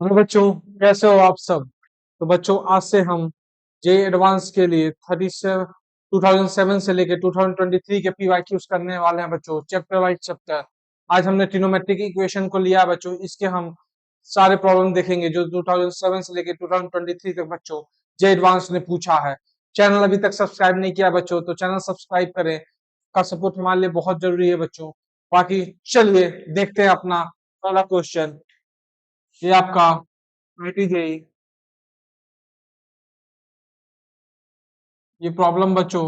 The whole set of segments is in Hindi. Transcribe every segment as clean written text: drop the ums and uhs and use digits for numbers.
हेलो बच्चों, कैसे हो आप सब। तो बच्चों, आज से हम जे एडवांस के लिए 2007 से लेके 2023 के पीवाईक्यूज करने वाले हैं बच्चों, चैप्टर वाइज चैप्टर। आज हमने ट्रिग्नोमेट्रिक इक्वेशन को लिया है बच्चों, इसके हम सारे प्रॉब्लम देखेंगे जो 2007 से लेके 2023 तक बच्चों जे एडवांस ने पूछा है। चैनल अभी तक सब्सक्राइब नहीं किया बच्चों, तो चैनल सब्सक्राइब करें। का सपोर्ट हमारे लिए बहुत जरूरी है बच्चों। बाकी चलिए देखते हैं अपना पहला क्वेश्चन। ये आपका आईटीजेई, ये प्रॉब्लम बच्चों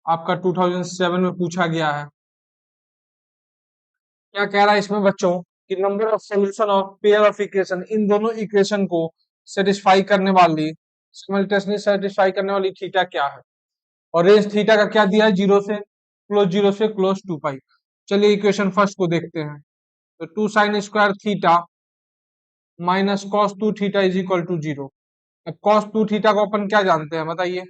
आपका 2007 में पूछा गया है। क्या कह रहा है इसमें बच्चों कि number of solution of pair of equation, इन दोनों इक्वेशन को सेटिस्फाई करने वाली, सिमल्टेनियसली सेटिस्फाई करने वाली थीटा क्या है। और रेंज थीटा का क्या दिया है, जीरो से क्लोज टू पाई। चलिए इक्वेशन फर्स्ट को देखते हैं। तो two sine square theta minus cos two theta is equal to zero. अब कॉस टू थीटा को अपन क्या जानते हैं बताइए,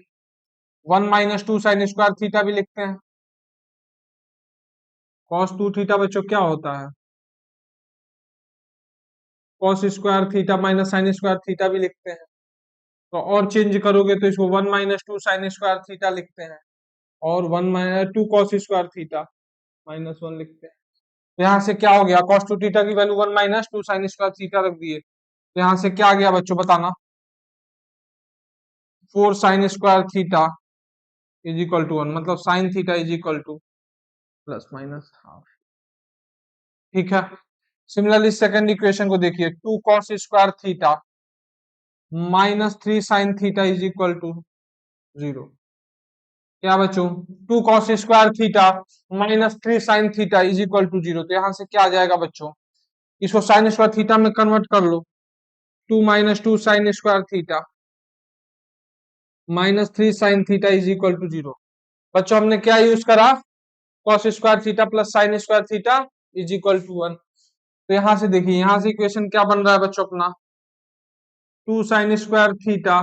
one minus two sine square theta भी लिखते हैं। कॉस टू थीटा बच्चों क्या होता है, cos square theta minus sine square theta भी लिखते हैं। तो और चेंज करोगे तो इसको one minus two sine square theta लिखते हैं, और one minus to cos square theta minus one लिखते हैं। तो यहाँ से क्या हो गया, कॉस टू थीटा की value one minus two sine square theta रख दिए, तो यहाँ से क्या आ गया बच्चों बताना, four sine square theta is equal to one, मतलब sine theta is equal to plus minus half. ठीक है। सिमिलरली सेकंड इक्वेशन को देखिए, two cos square theta minus three sine theta is equal to zero. क्या बच्चों, two cos square theta minus three sine theta is equal to zero. तो यहां से क्या आ जाएगा बच्चों, इसको साइन स्क्वायर थीटा में कन्वर्ट कर लो। To minus two sine square theta minus three sine theta is equal to zero. बच्चों हमने क्या यूज करा, cos square theta plus sine square theta is equal to one. तो यहां से देखिए, यहां से इक्वेशन क्या बन रहा है बच्चों अपना, two sine square theta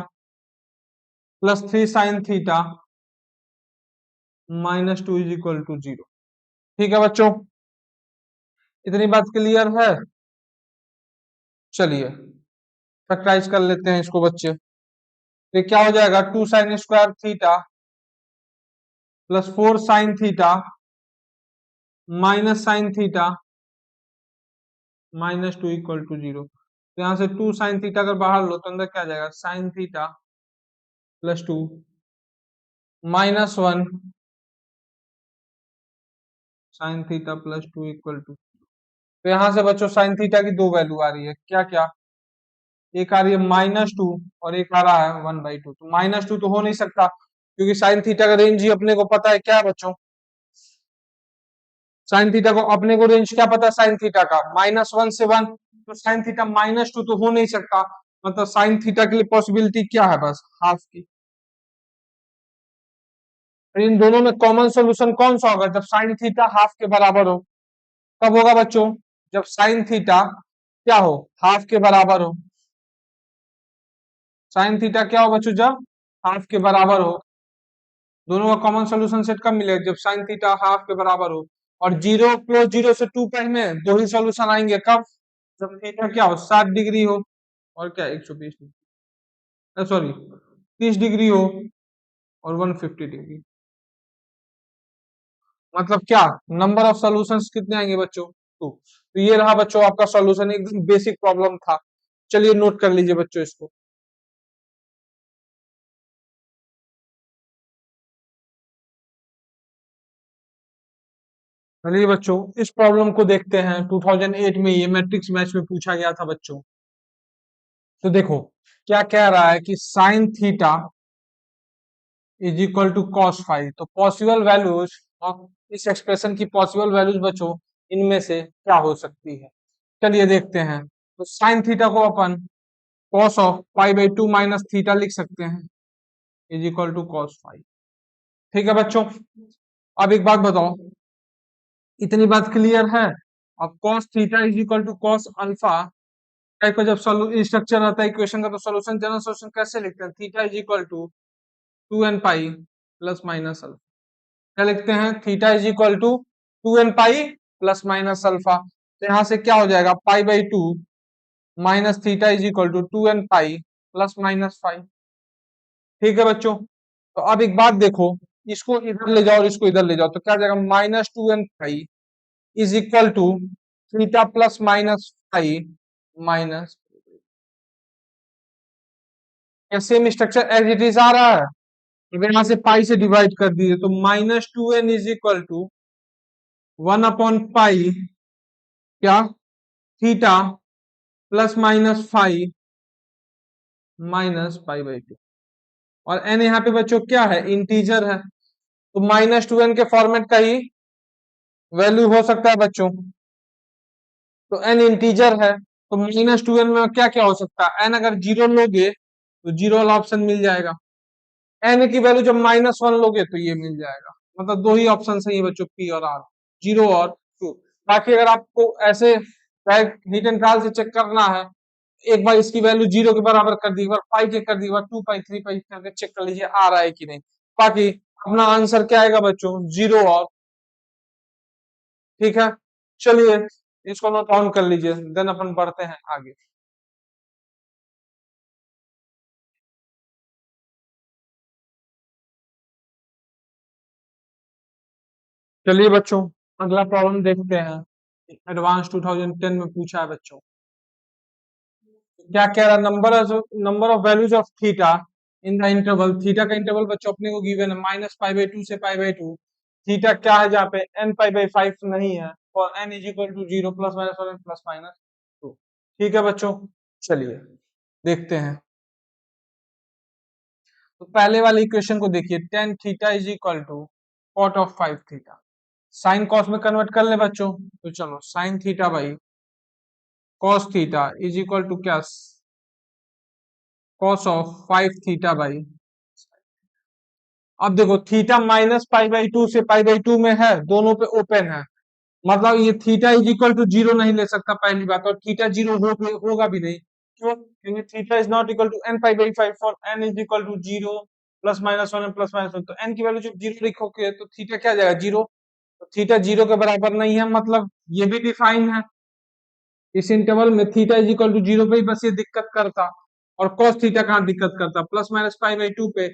plus three sine theta minus two is equal to zero. ठीक है बच्चों, इतनी बात क्लियर है। चलिए फैक्टराइज कर लेते हैं इसको बच्चे। तो क्या हो जाएगा, two sine square theta plus four sine theta minus sine theta minus two equal to zero. तो यहाँ से टू साइन थीटा अगर बाहर लो तो अंदर क्या आ जाएगा, sine theta plus two minus one sine theta plus two equal to. तो यहाँ से बच्चों साइन थीटा की दो वैल्यू आ रही है, क्या क्या, एक आ रही है माइनस टू और एक आ रहा है वन बाई टू। तो माइनस टू तो हो नहीं सकता, क्योंकि साइन थीटा का रेंज ही अपने को पता है क्या है बच्चों, साइन थीटा को अपने को रेंज क्या पता है साइन थीटा का, माइनस वन से वन। तो साइन थीटा माइनस टू तो हो नहीं सकता, मतलब साइन थीटा के लिए पॉसिबिलिटी क्या है, बस हाफ की। तो इन दोनों में कॉमन सोल्यूशन कौन सा होगा, जब साइन थीटा हाफ के बराबर हो। कब होगा बच्चों, जब साइन थीटा क्या हो, हाफ के बराबर हो। साइन थीटा क्या हो बच्चों, जब हाफ के बराबर हो। दोनों का कॉमन सोल्यूशन सेट कब मिलेगा, जब साइन थीटा हाफ के बराबर हो। और जीरो प्लस जीरो से टू पाई में दो ही सोल्यूशन आएंगे, कब, जब थीटा क्या हो 60 डिग्री हो, और क्या 120 सॉरी 30 डिग्री हो, और 150 डिग्री। मतलब क्या, नंबर ऑफ सॉल्यूशंस कितने आएंगे बच्चों, टू। तो ये रहा बच्चों आपका सॉल्यूशन, एकदम बेसिक प्रॉब्लम था। चलिए नोट कर लीजिए बच्चों इसको। चलिए बच्चों इस प्रॉब्लम को देखते हैं, 2008 में ये मैट्रिक्स मैच में पूछा गया था बच्चों। तो देखो क्या कह रहा है कि sine theta is equal to cos five. तो पॉसिबल वैल्यूज ऑफ इस एक्सप्रेशन की पॉसिबल वैल्यूज बच्चों इनमें से क्या हो सकती है। चलिए देखते हैं। तो साइन थीटा को अपन cos of pi by two minus theta लिख सकते हैं, is equal to cos five. ठीक है बच्चों, अब एक बात बताओ, इतनी बात क्लियर है। अब cos theta is equal to cos alpha type का जब स्ट्रक्चर आता है इक्वेशन का, तो सोल्यूशन जनरल सोल्यूशन कैसे लिखते हैं, theta is equal to two N pi plus minus alpha. क्या लिखते हैं, theta is equal to two N pi plus minus alpha. तो यहां से क्या हो जाएगा, pi by two minus theta is equal to 2n pi plus minus five. ठीक है बच्चों, तो अब एक बात देखो, इसको इधर ले जाओ और इसको इधर ले जाओ तो क्या जाएगा, -2n pi is equal to theta plus minus five minus, same structure as it is आ रहा है। अगर यहां से पाई से डिवाइड कर दीजिए तो -2n इज इक्वल टू 1/पाई क्या, theta plus minus five minus पाई/2। और एन यहाँ पे बच्चों क्या है, इंटीजर है, तो -2n के फॉर्मेट का ही वैल्यू हो सकता है बच्चों। तो एन इंटीजर है तो -2n में क्या क्या हो सकता है, एन अगर जीरो लोगे तो जीरो वाला ऑप्शन मिल जाएगा, एन की वैल्यू जब -1 लोगे तो ये मिल जाएगा। मतलब दो ही ऑप्शन सही है बच्चों, पी और आर, जीरो और टू। बाकी अगर आपको ऐसे हिट एंड कॉल से चेक करना है, एक बार इसकी वैल्यू जीरो के बराबर कर दी, एक बार पाई चेक कर दी, एक बार 2 पाई 3 पाई करके चेक कर लीजिए आ रहा है कि नहीं। बाकी अपना आंसर क्या आएगा बच्चों, जीरो और। ठीक है, चलिए इसको नोट डाउन कर लीजिए, देन अपन बढ़ते हैं आगे। चलिए बच्चों अगला प्रॉब्लम देखते हैं, एडवांस 2010 में पूछा है बच्चों। क्या कह रहा है, number of values of theta in the interval, theta का इंटरवल बच्चों अपने को गिवन है -पाई/2 से पाई/2। थीटा क्या है जहाँ पे n पाई/5 नहीं है, और n इज इक्वल टू 0 +-1 +-2। ठीक है बच्चों, चलिए देखते हैं। तो पहले वाले इक्वेशन को देखिए, tan theta is equal to cot of 5 theta, sine cos में कन्वर्ट कर ले बच्चों, तो चलो sine theta by cos theta is equal to क्या, कॉस ऑफ 5 थीटा बाई। अब देखो थीटा -पाई/2 से पाई/2 में है, दोनों पे ओपन है, मतलब ये theta is equal to zero नहीं ले सकता पहली बात, और थीटा जीरो होगा भी नहीं, क्यों, क्योंकि theta is not equal to n पाई/5 for n is equal to zero +-1 +-1, तो n की वैल्यू जब जीरो लिखोगे तो थीटा क्या जाएगा, जीरो। तो थीटा जीरो के बराबर नहीं है, मतलब ये भी डिफाइन है, इस इंटरवल में theta is equal to zero पे ही बस ये दिक्कत करता, और cos थीटा कहाँ दिक्कत करता, +-पाई/2 पे,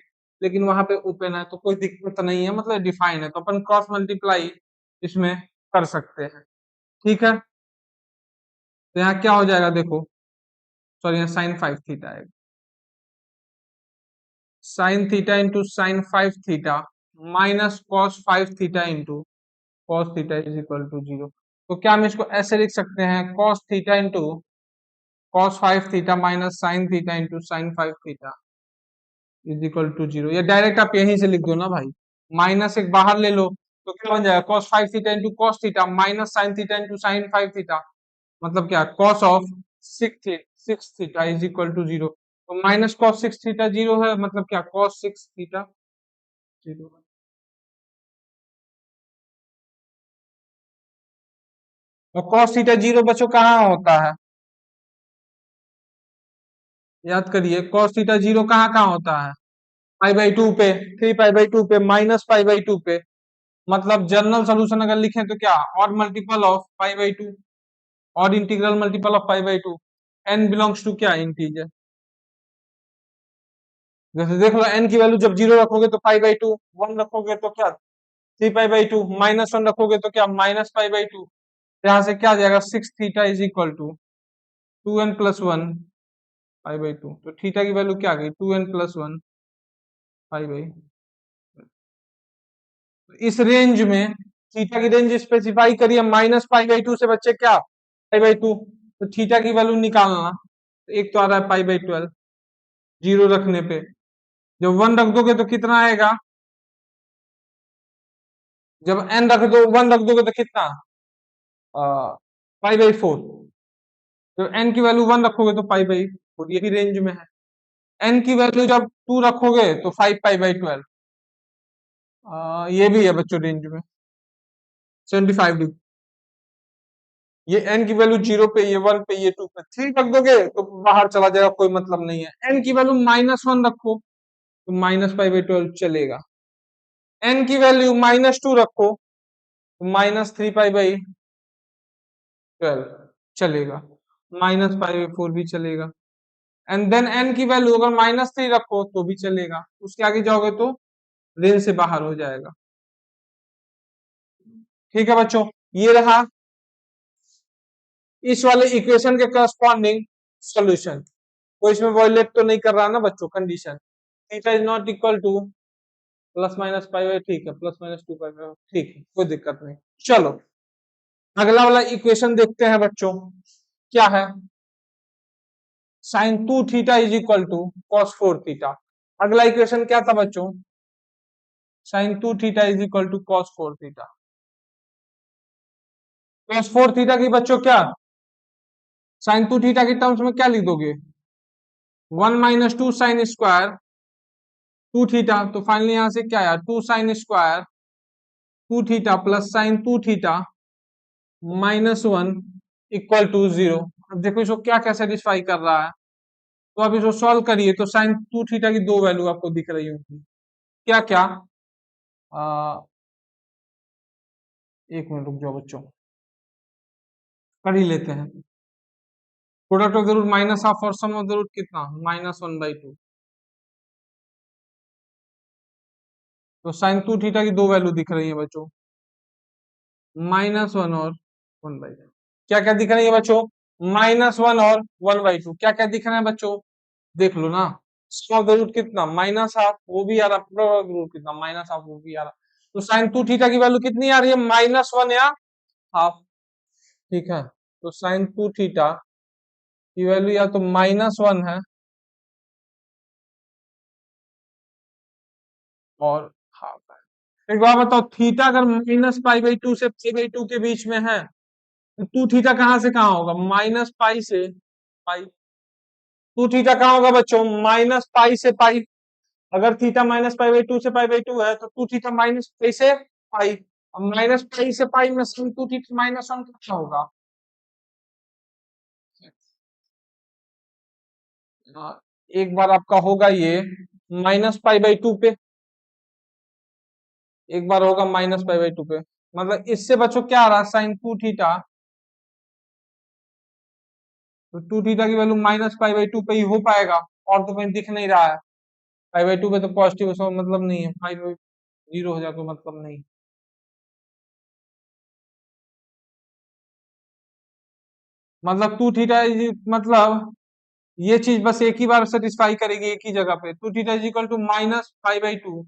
लेकिन वहां पे ओपन है तो कोई दिक्कत नहीं है, मतलब डिफाइन है, तो अपन क्रॉस मल्टीप्लाई इसमें कर सकते हैं। ठीक है, तो यहाँ क्या हो जाएगा देखो, सॉरी यहाँ sin 5 थीटा है, sine theta into sin 5 theta minus cos 5 theta into cos theta is equal to zero. तो क्या हम इसको ऐसे लिख सकते हैं, cos theta into cos 5 theta minus sine theta into sin 5 theta is equal to zero, या डायरेक्ट आप यहीं से लिख दो ना भाई, माइनस एक बाहर ले लो तो क्या बन जाएगा, cos 5 theta into cos theta minus sine theta into sin 5 theta, मतलब क्या, cos of 6 theta is equal to zero. तो माइनस कॉस 6 थीटा जीरो है, मतलब क्या, cos 6 थीटा जीरो। और cos थीटा जीरो बच्चों कहाँ होता है, याद करिए, cos थीटा जीरो कहाँ कहाँ होता है, पाई/2 पे, 3 पाई/2 पे, -पाई/2 पे, मतलब जनरल सोल्यूशन अगर लिखें तो क्या, और मल्टीपल ऑफ पाई/2, और इंटीग्रल मल्टीपल ऑफ पाई/2, n बिलोंग्स टू क्या, इंटीजर। जैसे देख लो n की वैल्यू जब जीरो रखोगे तो पाई/2, 1 रखोगे तो क्या 3 पाई/2, -1 रखोगे तो क्या -पाई/2। यहाँ से क्या आ जाएगा, 6 theta is equal to 2n+1 pi, तो थीटा की वैल्यू क्या आ गई, 2n+1 पाई/2। इस रेंज में थीटा की रेंज स्पेसिफाई करिए, -पाई/2 से बच्चे क्या, पाई/2, तो थीटा की वैल्यू निकालना, तो एक तो आ रहा है पाई/12 जीरो रखने पे, जब 1 रख दोगे तो कितना आएगा, जब n रख दो 1 रख दोगे तो कितना, पाई/4, जब n की वैल्यू 1 रखोगे तो पाई/4, ये भी रेंज में है। n की वैल्यू जब 2 रखोगे तो 5 पाई/12, ये भी है बच्चों रेंज में 75 डिग्री। ये n की वैल्यू जीरो पे, ये 1 पे, ये 2 पे, 3 रख दोगे तो बाहर चला जाएगा, कोई मतलब नहीं है। n की वैल्यू -1 रखो तो -पाई/12 चलेगा, n की वैल्यू -2 रखो तो -3 पाई/12 चलेगा। माइनस पाई बाई फोर भी चलेगा। एंड देन एन की वैल्यू अगर -3 रखो तो भी चलेगा, उसके आगे जाओगे तो रेंज से बाहर हो जाएगा। ठीक है बच्चों, ये रहा इस वाले इक्वेशन के करस्पॉन्डिंग सॉल्यूशन। कोई इसमें वॉयलेट तो नहीं कर रहा ना बच्चों condition? Theta is not equal to plus minus pi by, ठीक है, प्लस माइनस 2 पाई बाई, ठीक है, कोई दिक्कत नहीं। चलो अगला वाला इक्वेशन देखते हैं बच्चों, क्या है? Sine 2 theta is equal to cos 4 theta. अगला इक्वेशन क्या था बच्चों? Sine 2 theta is equal to cos 4 theta. Cos 4 theta की बच्चों क्या साइन 2 थीटा के टर्म्स में क्या लिख दोगे? 1 - 2 साइन स्क्वायर 2 थीटा, तो फाइनली यहां से क्या आया? 2 sine square 2 theta plus sine 2 theta -1 equal to 0। अब देखो इसको क्या क्या सेटिस्फाई कर रहा है, तो आप इसको सॉल्व करिए तो साइन 2 थीटा की दो वैल्यू आपको दिख रही होगी। क्या क्या? आ, एक मिनट रुक जाओ बच्चों, कर ही लेते हैं। Product of the root -half और सम ऑफ द रूट कितना? -1/2। तो साइन 2 थीटा की दो वैल्यू दिख रही है बच्चों, -1 और 1/2। क्या क्या दिख रही है बच्चों? -1 और 1/2। क्या क्या दिख रहे हैं बच्चों? देख लो ना। सम ऑफ द रूट कितना? -हाफ, वो भी आ रहा। प्रोडक्ट ऑफ द रूट कितना? -हाफ, वो भी आ रहा। तो साइन 2 थीटा की वैल्यू कितनी आ रही है? -1 या हाफ। ठीक है, तो साइन 2 थीटा की वैल्यू या तो -1 है और हाफ है। एक बार बताओ, थीटा अगर -π/2 से π/2 के बीच में है तो 2 थीटा कहां से कहां होगा? -π से पाई। 2 थीटा कहां होगा बच्चों? -π से पाई। अगर थीटा -π/2 से π/2 है तो 2 थीटा -π से पाई। अब -π से पाई में sin 2 थीटा -1 कितना होगा? एक बार आपका होगा ये -π/2 पे, एक बार होगा -π/2 पे। मतलब इससे बच्चों क्या आ रहा है? साइन 2 थीटा, तो 2 थीटा की वैल्यू -π/2 पे ही हो पाएगा, और तो कहीं दिख नहीं रहा है। π/2 पे तो पॉजिटिव, उसका मतलब नहीं है। पाई 0 हो जाए तो मतलब नहीं। मतलब 2 थीटा मतलब ये चीज बस एक ही बार सेटिस्फाई करेगी एक ही जगह पे। 2 थीटा इज इक्वल टू -π/2,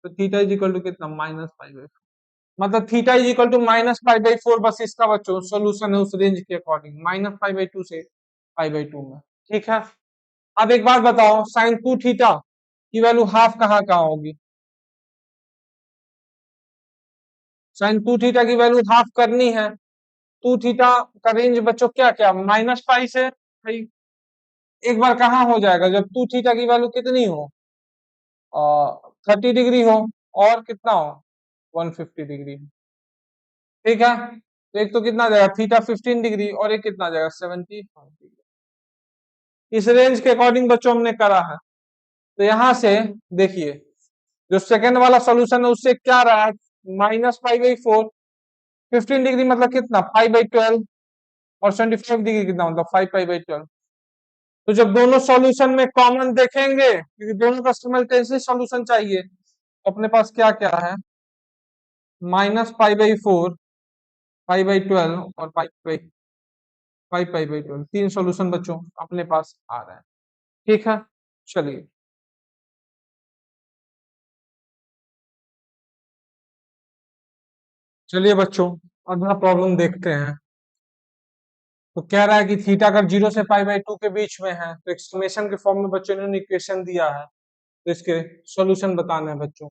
तो थीटा इज इक्वल टू कितना? -π/4। मतलब थीटा इज इक्वल टू -π/4, बस इसका बच्चों सोल्यूशन है उस रेंज के अकॉर्डिंग, -π/2 से π/2 में। ठीक है, अब एक बात बताओ, साइन 2 थीटा की वैल्यू हाफ कहाँ कहाँ होगी? साइन 2 थीटा की वैल्यू हाफ करनी है, 2 थीटा का रेंज बच्चों क्या क्या? -π से भाई, एक बार कहाँ हो जाएगा? जब 2 थीटा की वैल्यू कितनी हो? 30 डिग्री हो, और कितना हो? 150 डिग्री। ठीक है, तो एक तो कितना आ जाएगा? थीटा 15 डिग्री, और एक कितना आ जाएगा? 75 डिग्री। इस रेंज के अकॉर्डिंग बच्चों हमने करा है। तो यहां से देखिए, जो सेकंड वाला सोल्यूशन है उससे क्या रहा है? -π/4, 15 डिग्री मतलब कितना? π/12, और 75 डिग्री कितना? मतलब 5π/12। तो जब दोनों सॉल्यूशन में कॉमन देखेंगे, क्योंकि दोनों का सिमिलटेनियस सॉल्यूशन चाहिए, तो अपने पास क्या क्या है? -π/4, π/12 और 5π/12, तीन सॉल्यूशन बच्चों अपने पास आ रहे हैं। ठीक है, चलिए चलिए बच्चों, अगला प्रॉब्लम देखते हैं। तो कह रहा है कि थीटा अगर 0 से π/2 के बीच में है तो एक्सक्लेमेशन के फॉर्म में बच्चों ने इक्वेशन दिया है, तो इसके सॉल्यूशन बताना है बच्चों।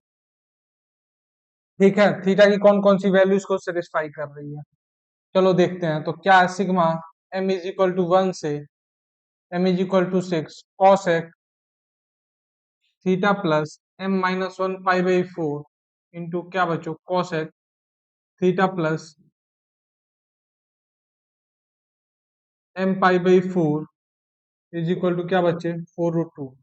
ठीक है, थीटा की कौन कौन सी वैल्यूज को सेटिस्फाई कर रही है, चलो देखते हैं। तो क्या है? Sigma m is equal to 1 से m is equal to 6 cos x theta plus m-1 π/4 into क्या बच्चों? Cos x theta plus m π/4 is equal to क्या बच्चे? 4√2।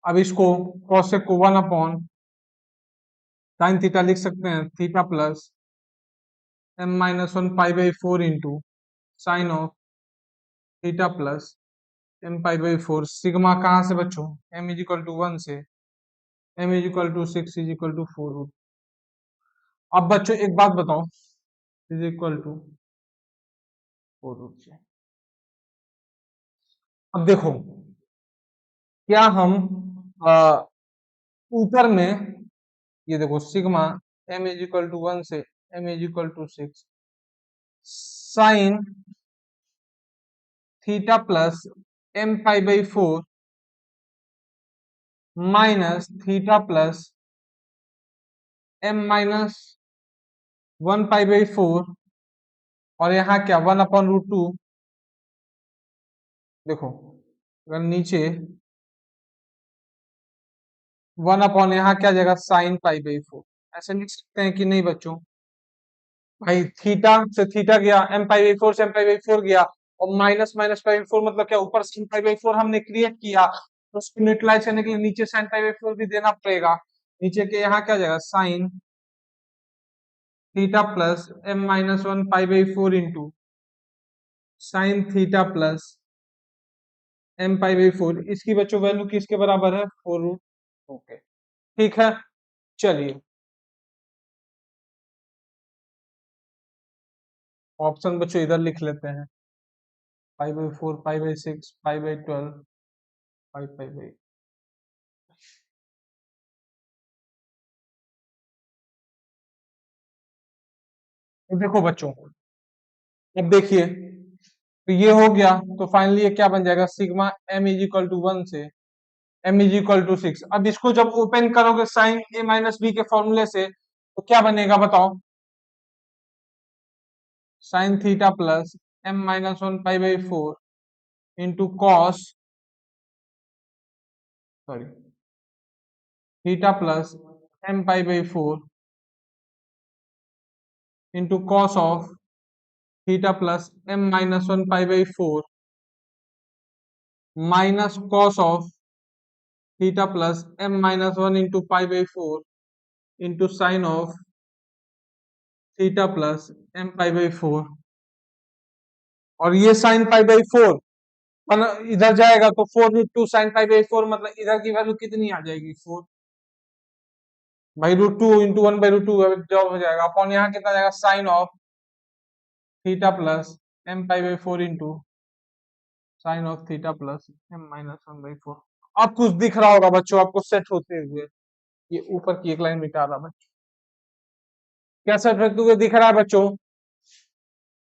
अब इसको कॉस एक्स को 1/sin थीटा लिख सकते हैं, theta plus m-1 π/4 into sine of theta plus M pi by four, sigma कहाँ से बच्चों, एम इज इक्वल टू 1 से, M is equal to 6 is equal to 4 root. अब बच्चों एक बात बताओ, इज इक्वल टू 4 रूट से। अब देखो, क्या हम ऊपर में, ये देखो sigma M is equal to 1 से M is equal to 6 sine theta plus M pi by four minus theta plus M minus 1 pi by four, और यहाँ क्या 1/√2। देखो अगर नीचे 1 यहाँ क्या जाएगा साइन पाई बाई फोर, ऐसे लिख सकते हैं कि नहीं बच्चों? भाई थीटा से थीटा गया, एम पाई बाई फोर से एम पाई बाई फोर गया, और minus minus pi by four मतलब क्या, ऊपर साइन पाई बाई फोर हमने क्रिएट किया, तो उसको न्यूट्रलाइज करने के लिए नीचे साइन पाई बाई फोर भी देना पड़ेगा। नीचे के यहाँ क्या जाएगा sine theta plus M minus 1 pi by four into sine theta plus M pi by four, इसकी बच्चों वैल्यू किसके बराबर है, 4 रूट। ओके ठीक है, चलिए ऑप्शन बच्चों इधर लिख लेते हैं, पाई by four, pi by six, pi by 12, pi pi by. तो देखो बच्चों, अब देखिए, तो ये हो गया, तो फाइनली ये क्या बन जाएगा, sigma M is equal to 1 से एम इज इक्वल टू 6। अब इसको जब ओपन करोगे साइन ए माइनस बी के फॉर्मूले से, तो क्या बनेगा बताओ, sine theta plus M minus 1 pi by four into cos, sorry theta plus M pi by four into cos of theta plus M minus 1 pi by four minus cos of theta plus M minus 1 into pi by four into sine of theta plus M pi by four. और ये साइन पाई बाई फोर इधर जाएगा तो 4 root 2 sine pi by four, मतलब इधर की वैल्यू कितनी आ जाएगी 4 बाई रूट टू इंटू 1/√2 जॉब हो जाएगा, अपॉन यहाँ कितना जाएगा sine of theta plus M pi by four into sine of theta plus M minus 1/4। अब कुछ दिख रहा होगा बच्चों आपको सेट होते हुए, ये ऊपर की एक लाइन मिटा रहा बच्चों, क्या सेट होते हुए दिख रहा है बच्चों,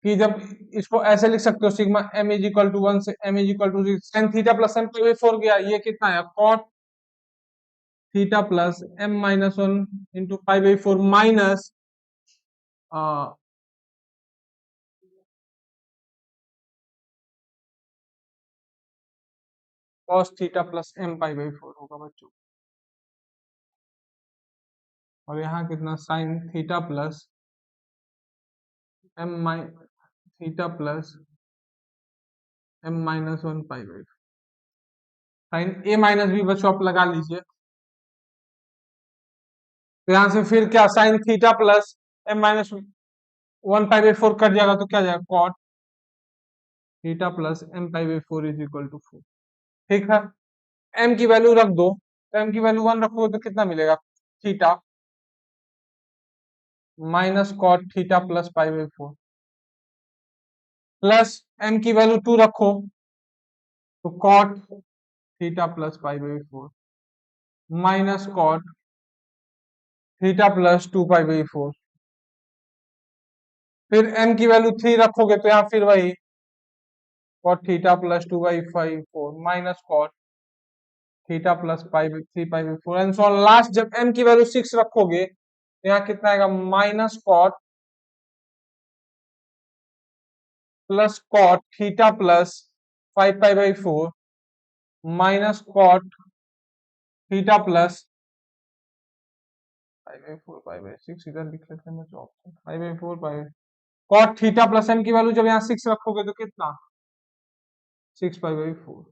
कि जब इसको ऐसे लिख सकते हो sigma M is equal to 1 से M is equal to sine theta plus M pi by four गया, ये कितना है cot theta plus M minus 1 into pi by four minus cos theta plus M pi by four होगा बच्चों। और यहाँ कितना साइन थीटा प्लस एम माइ theta plus M minus 1 pi by, sine A minus B बच्चों आप लगा लीजिए, तो यहां से फिर क्या sine theta plus M minus 1 pi by four cut जाएगा, तो क्या जाएगा cot theta plus M pi by four is equal to 4। ठीक है, एम की वैल्यू रख दो, तो एम की वैल्यू 1 रखोगे तो कितना मिलेगा, theta minus cot theta plus pi by four, plus M की वैल्यू 2 रखो तो cot theta plus pi by four minus cot theta plus 2 pi by four. फिर एम की वैल्यू 3 रखोगे तो यहाँ फिर वही cot theta plus 2 by five four minus cot theta plus pi 3 pi by four, and so last जब एम की वैल्यू 6 रखोगे तो यहाँ कितना आएगा minus cot plus cot theta plus 5 pi by four minus cot theta plus pi by four pi by six, इधर लिख लेते हैं option pi by four pi cot theta plus M की वैल्यू जब यहाँ 6 रखोगे तो कितना 6 पाई बाई फोर।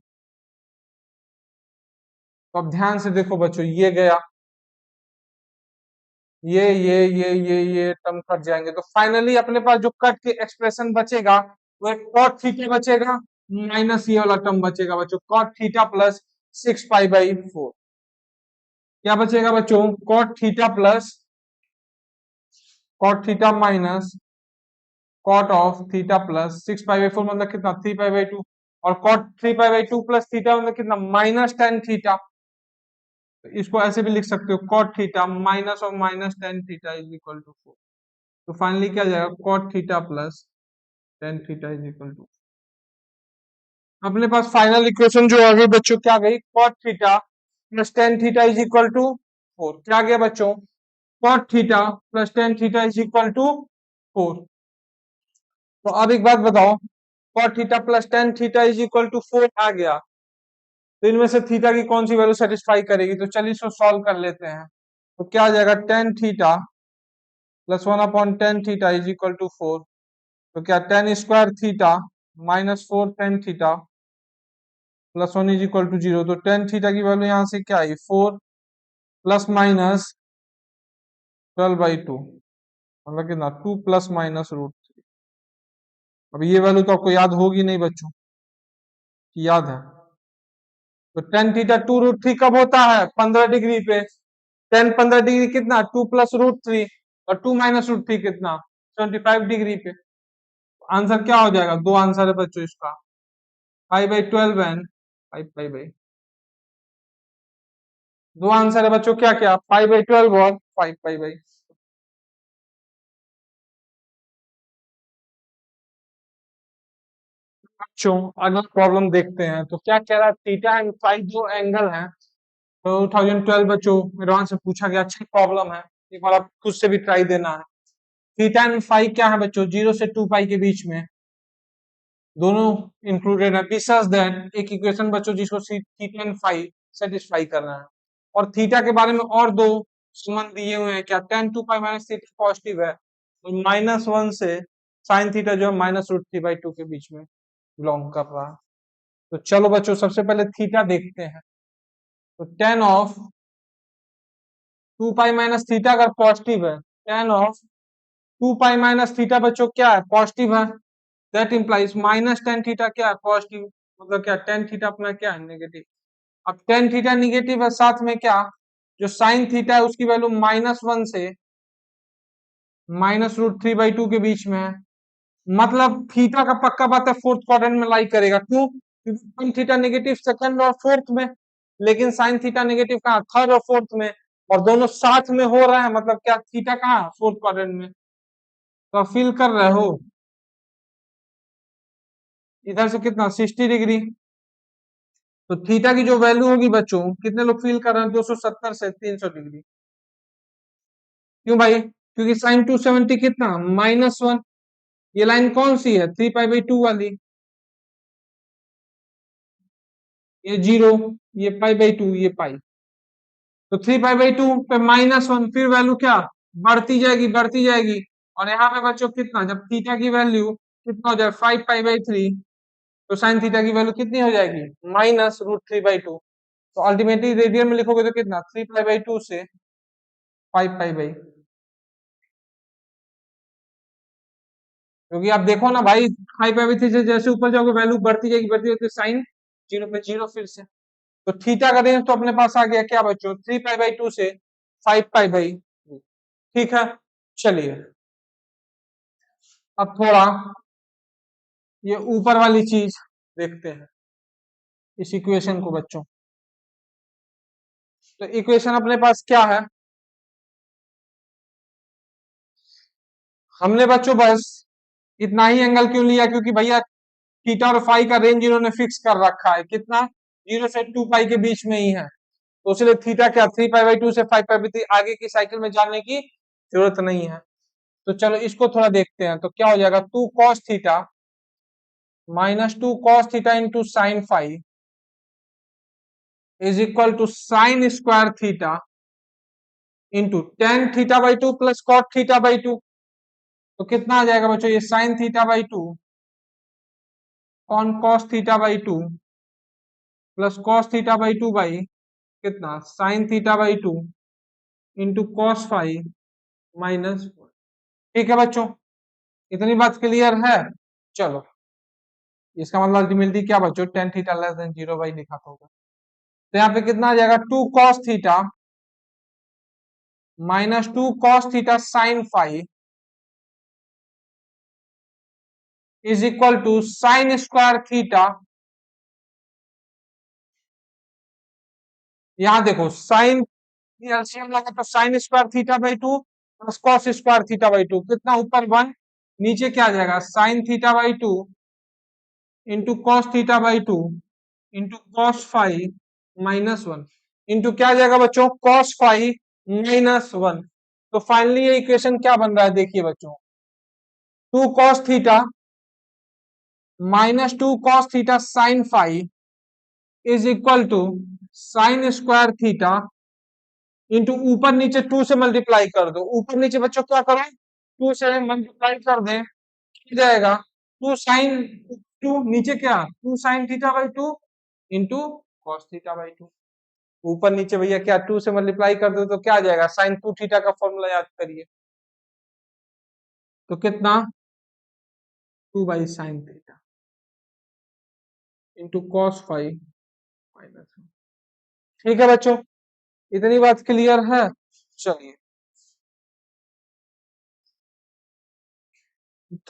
तो अब ध्यान से देखो बच्चों, ये गया, ये टर्म कट जाएंगे, तो फाइनली अपने पास जो कट के एक्सप्रेशन बचेगा वो एक कॉट थीटा बचेगा माइनस ये वाला टर्म बचेगा बच्चों, कॉट थीटा प्लस 6 पाई/4। क्या बचेगा बच्चों, cot theta minus cot of theta plus 6 pi मतलब कितना 3 पाई/2, और कॉट 3 पाई/2 प्लस थीटा मतलब कितना -tan थीटा। तो इसको ऐसे भी लिख सकते हो, cot theta minus of -tan theta is equal to 4। तो फाइनली क्या जाएगा, cot theta plus tan theta is equal to, अपने पास फाइनल इक्वेशन जो आ गई बच्चों, क्या गई, cot theta plus tan theta is equal to 4। क्या गया बच्चों, cot theta plus tan theta is equal to 4। तो अब एक बात बताओ, cot theta plus tan theta is equal to 4 आ गया, तो इनमें से थीटा की कौन सी वैल्यू सेटिस्फाई करेगी, तो चलिए इसको सॉल्व कर लेते हैं। तो क्या आ जाएगा, tan theta plus 1/tan theta is equal to 4। तो क्या tan² theta minus 4 tan theta plus 1 is equal to 0। तो tan थीटा की वैल्यू यहाँ से क्या आई, 4 प्लस माइनस 12/2, मतलब कितना 2 प्लस माइनस √3। अब ये वैल्यू तो आपको याद होगी नहीं बच्चों, कि याद है। तो tan थीटा 2√3 कब होता है, 15 डिग्री पे। tan 15 डिग्री कितना, 2 प्लस √3, और 2 माइनस √3 कितना 25 डिग्री पे। आंसर क्या हो जाएगा, दो आंसर है बच्चों इसका, π/12 एंड 5 π/, दो आंसर है बच्चों, क्या क्या, π/12 और 5 π/। बच्चों अगला प्रॉब्लम देखते हैं, तो क्या कह रहा है, थीटा एंड फाई जो एंगल है, 2012 बच्चों एडवांस में पूछा गया, अच्छी प्रॉब्लम है, एक बार आप खुद से भी ट्राई देना है। थीटा एंड फाई क्या है बच्चों, 0 से 2 पाई के बीच में, दोनों इंक्लूडेड है। बिसास दैट एक इक्वेशन बच्चों जिसको थीटा एंड फाई सेटिस्फाई करना है, और थीटा के बारे में और दो संबंध दिए हुए हैं, क्या tan 2 pi minus theta positive है, और -1 से साइन थीटा जो है -√3/2 के बीच में बिलोंग कर रहा है। तो चलो बच्चों सबसे पहले थीटा देखते हैं। तो tan of 2 pi minus theta अगर पॉजिटिव है, tan of 2 pi minus theta बच्चों क्या है, पॉजिटिव है, दैट इंप्लाइज -tan थीटा क्या है, पॉजिटिव, मतलब क्या tan थीटा अपना क्या है, नेगेटिव। अब tan थीटा निगेटिव है, साथ में क्या, जो साइन थीटा है उसकी वैल्यू -1 से -√3/2 के बीच में है, मतलब थीटा का पक्का बात है फोर्थ क्वाड्रेंट में लाई करेगा, क्यों, क्योंकि साइन थीटा नेगेटिव सेकंड और फोर्थ में, लेकिन साइन थीटा नेगेटिव कहाँ, थर्ड और फोर्थ में, और दोनों साथ में हो रहा है, मतलब क्या थीटा कहाँ, फोर्थ क्वाड्रेंट में। तो आप फील कर रहे हो, इधर से कितना 60 डिग्री, तो थीटा की जो वैल्यू होगी बच्चों, कितने लोग फील कर रहे हैं, 270 से 300 डिग्री। क्यों भाई, क्योंकि साइन 270 कितना -1, ये लाइन कौन सी है, 3 पाई/2 वाली, ये 0, ये π/2, ये पाई। तो 3 पाई/2 पे -1, फिर वैल्यू क्या, बढ़ती जाएगी बढ़ती जाएगी, और यहाँ पे बच्चों कितना, जब थीटा की वैल्यू कितना हो जाए 5 π/3, तो साइन थीटा की वैल्यू कितनी हो जाएगी, -√3/2। तो अल्टीमेटली रेडियन में लिखोगे तो कितना, 3 पाई/2 से 5 पाई/, क्योंकि आप देखो ना भाई, 5 π/3 से जैसे ऊपर जाओगे वैल्यू बढ़ती जाएगी, साइन 0 पे 0 फिर से। तो थीटा का रेंज तो अपने पास आ गया क्या बच्चों, 3 पाई/2 से 5 पाई/, ठीक है। चलिए अब थोड़ा ये ऊपर वाली चीज देखते हैं, इस इक्वेशन को बच्चों। तो इक्वेशन अपने पास क्या है, हमने बच्चों बस इतना ही एंगल क्यों लिया, क्योंकि भैया थीटा और फाई का रेंज इन्होंने फिक्स कर रखा है, कितना 0 से 2 पाई के बीच में ही है, तो इसलिए थीटा क्या 3 पाई/2 से 5 पाई/3, आगे की साइकिल में जाने की जरूरत नहीं है। तो चलो इसको थोड़ा देखते हैं, तो क्या हो जाएगा, 2 cos theta -2 cos theta into sine phi is equal to sin² theta into tan θ/2 plus cot θ/2। तो कितना आ जाएगा बच्चों, ये sin θ/2 कॉन cos θ/2 प्लस cos θ/2 बाई कितना sin θ/2 into cos phi minus. ठीक है बच्चों, इतनी बात क्लियर है। चलो इसका मतलब अल्टीमेटली क्या बच्चों, टेन थीटा लेस देन 0 लिखा था होगा। तो यहाँ पे कितना आ जाएगा, 2 cos theta minus 2 cos theta sine phi is equal to sine square theta. यहां देखो साइन एलसीएम लगा तो sine square theta by two plus cos square theta by two, कितना ऊपर 1, नीचे क्या आ जाएगा sine theta by two into cos theta by two into cos five minus 1 into क्या आ जाएगा बच्चों, कॉस फाइव माइनस 1। तो फाइनली ये इक्वेशन क्या बन रहा है, देखिए बच्चों, 2 cos theta minus 2 cos theta sine five is equal to sine square theta into ऊपर नीचे 2 से मल्टीप्लाई कर दो, ऊपर नीचे बच्चों क्या करो, 2 से मल्टीप्लाई कर दें, हो जाएगा 2 साइन, 2 नीचे क्या 2 sin theta by 2 into cos theta by 2। ऊपर नीचे भैया क्या 2 से मल्टीप्लाई कर दो तो क्या आ जाएगा, sin 2 थीटा का फॉर्मूला याद करिए, तो कितना 2/sin theta into cos five minus. ठीक है बच्चों, इतनी बात क्लियर है। चलिए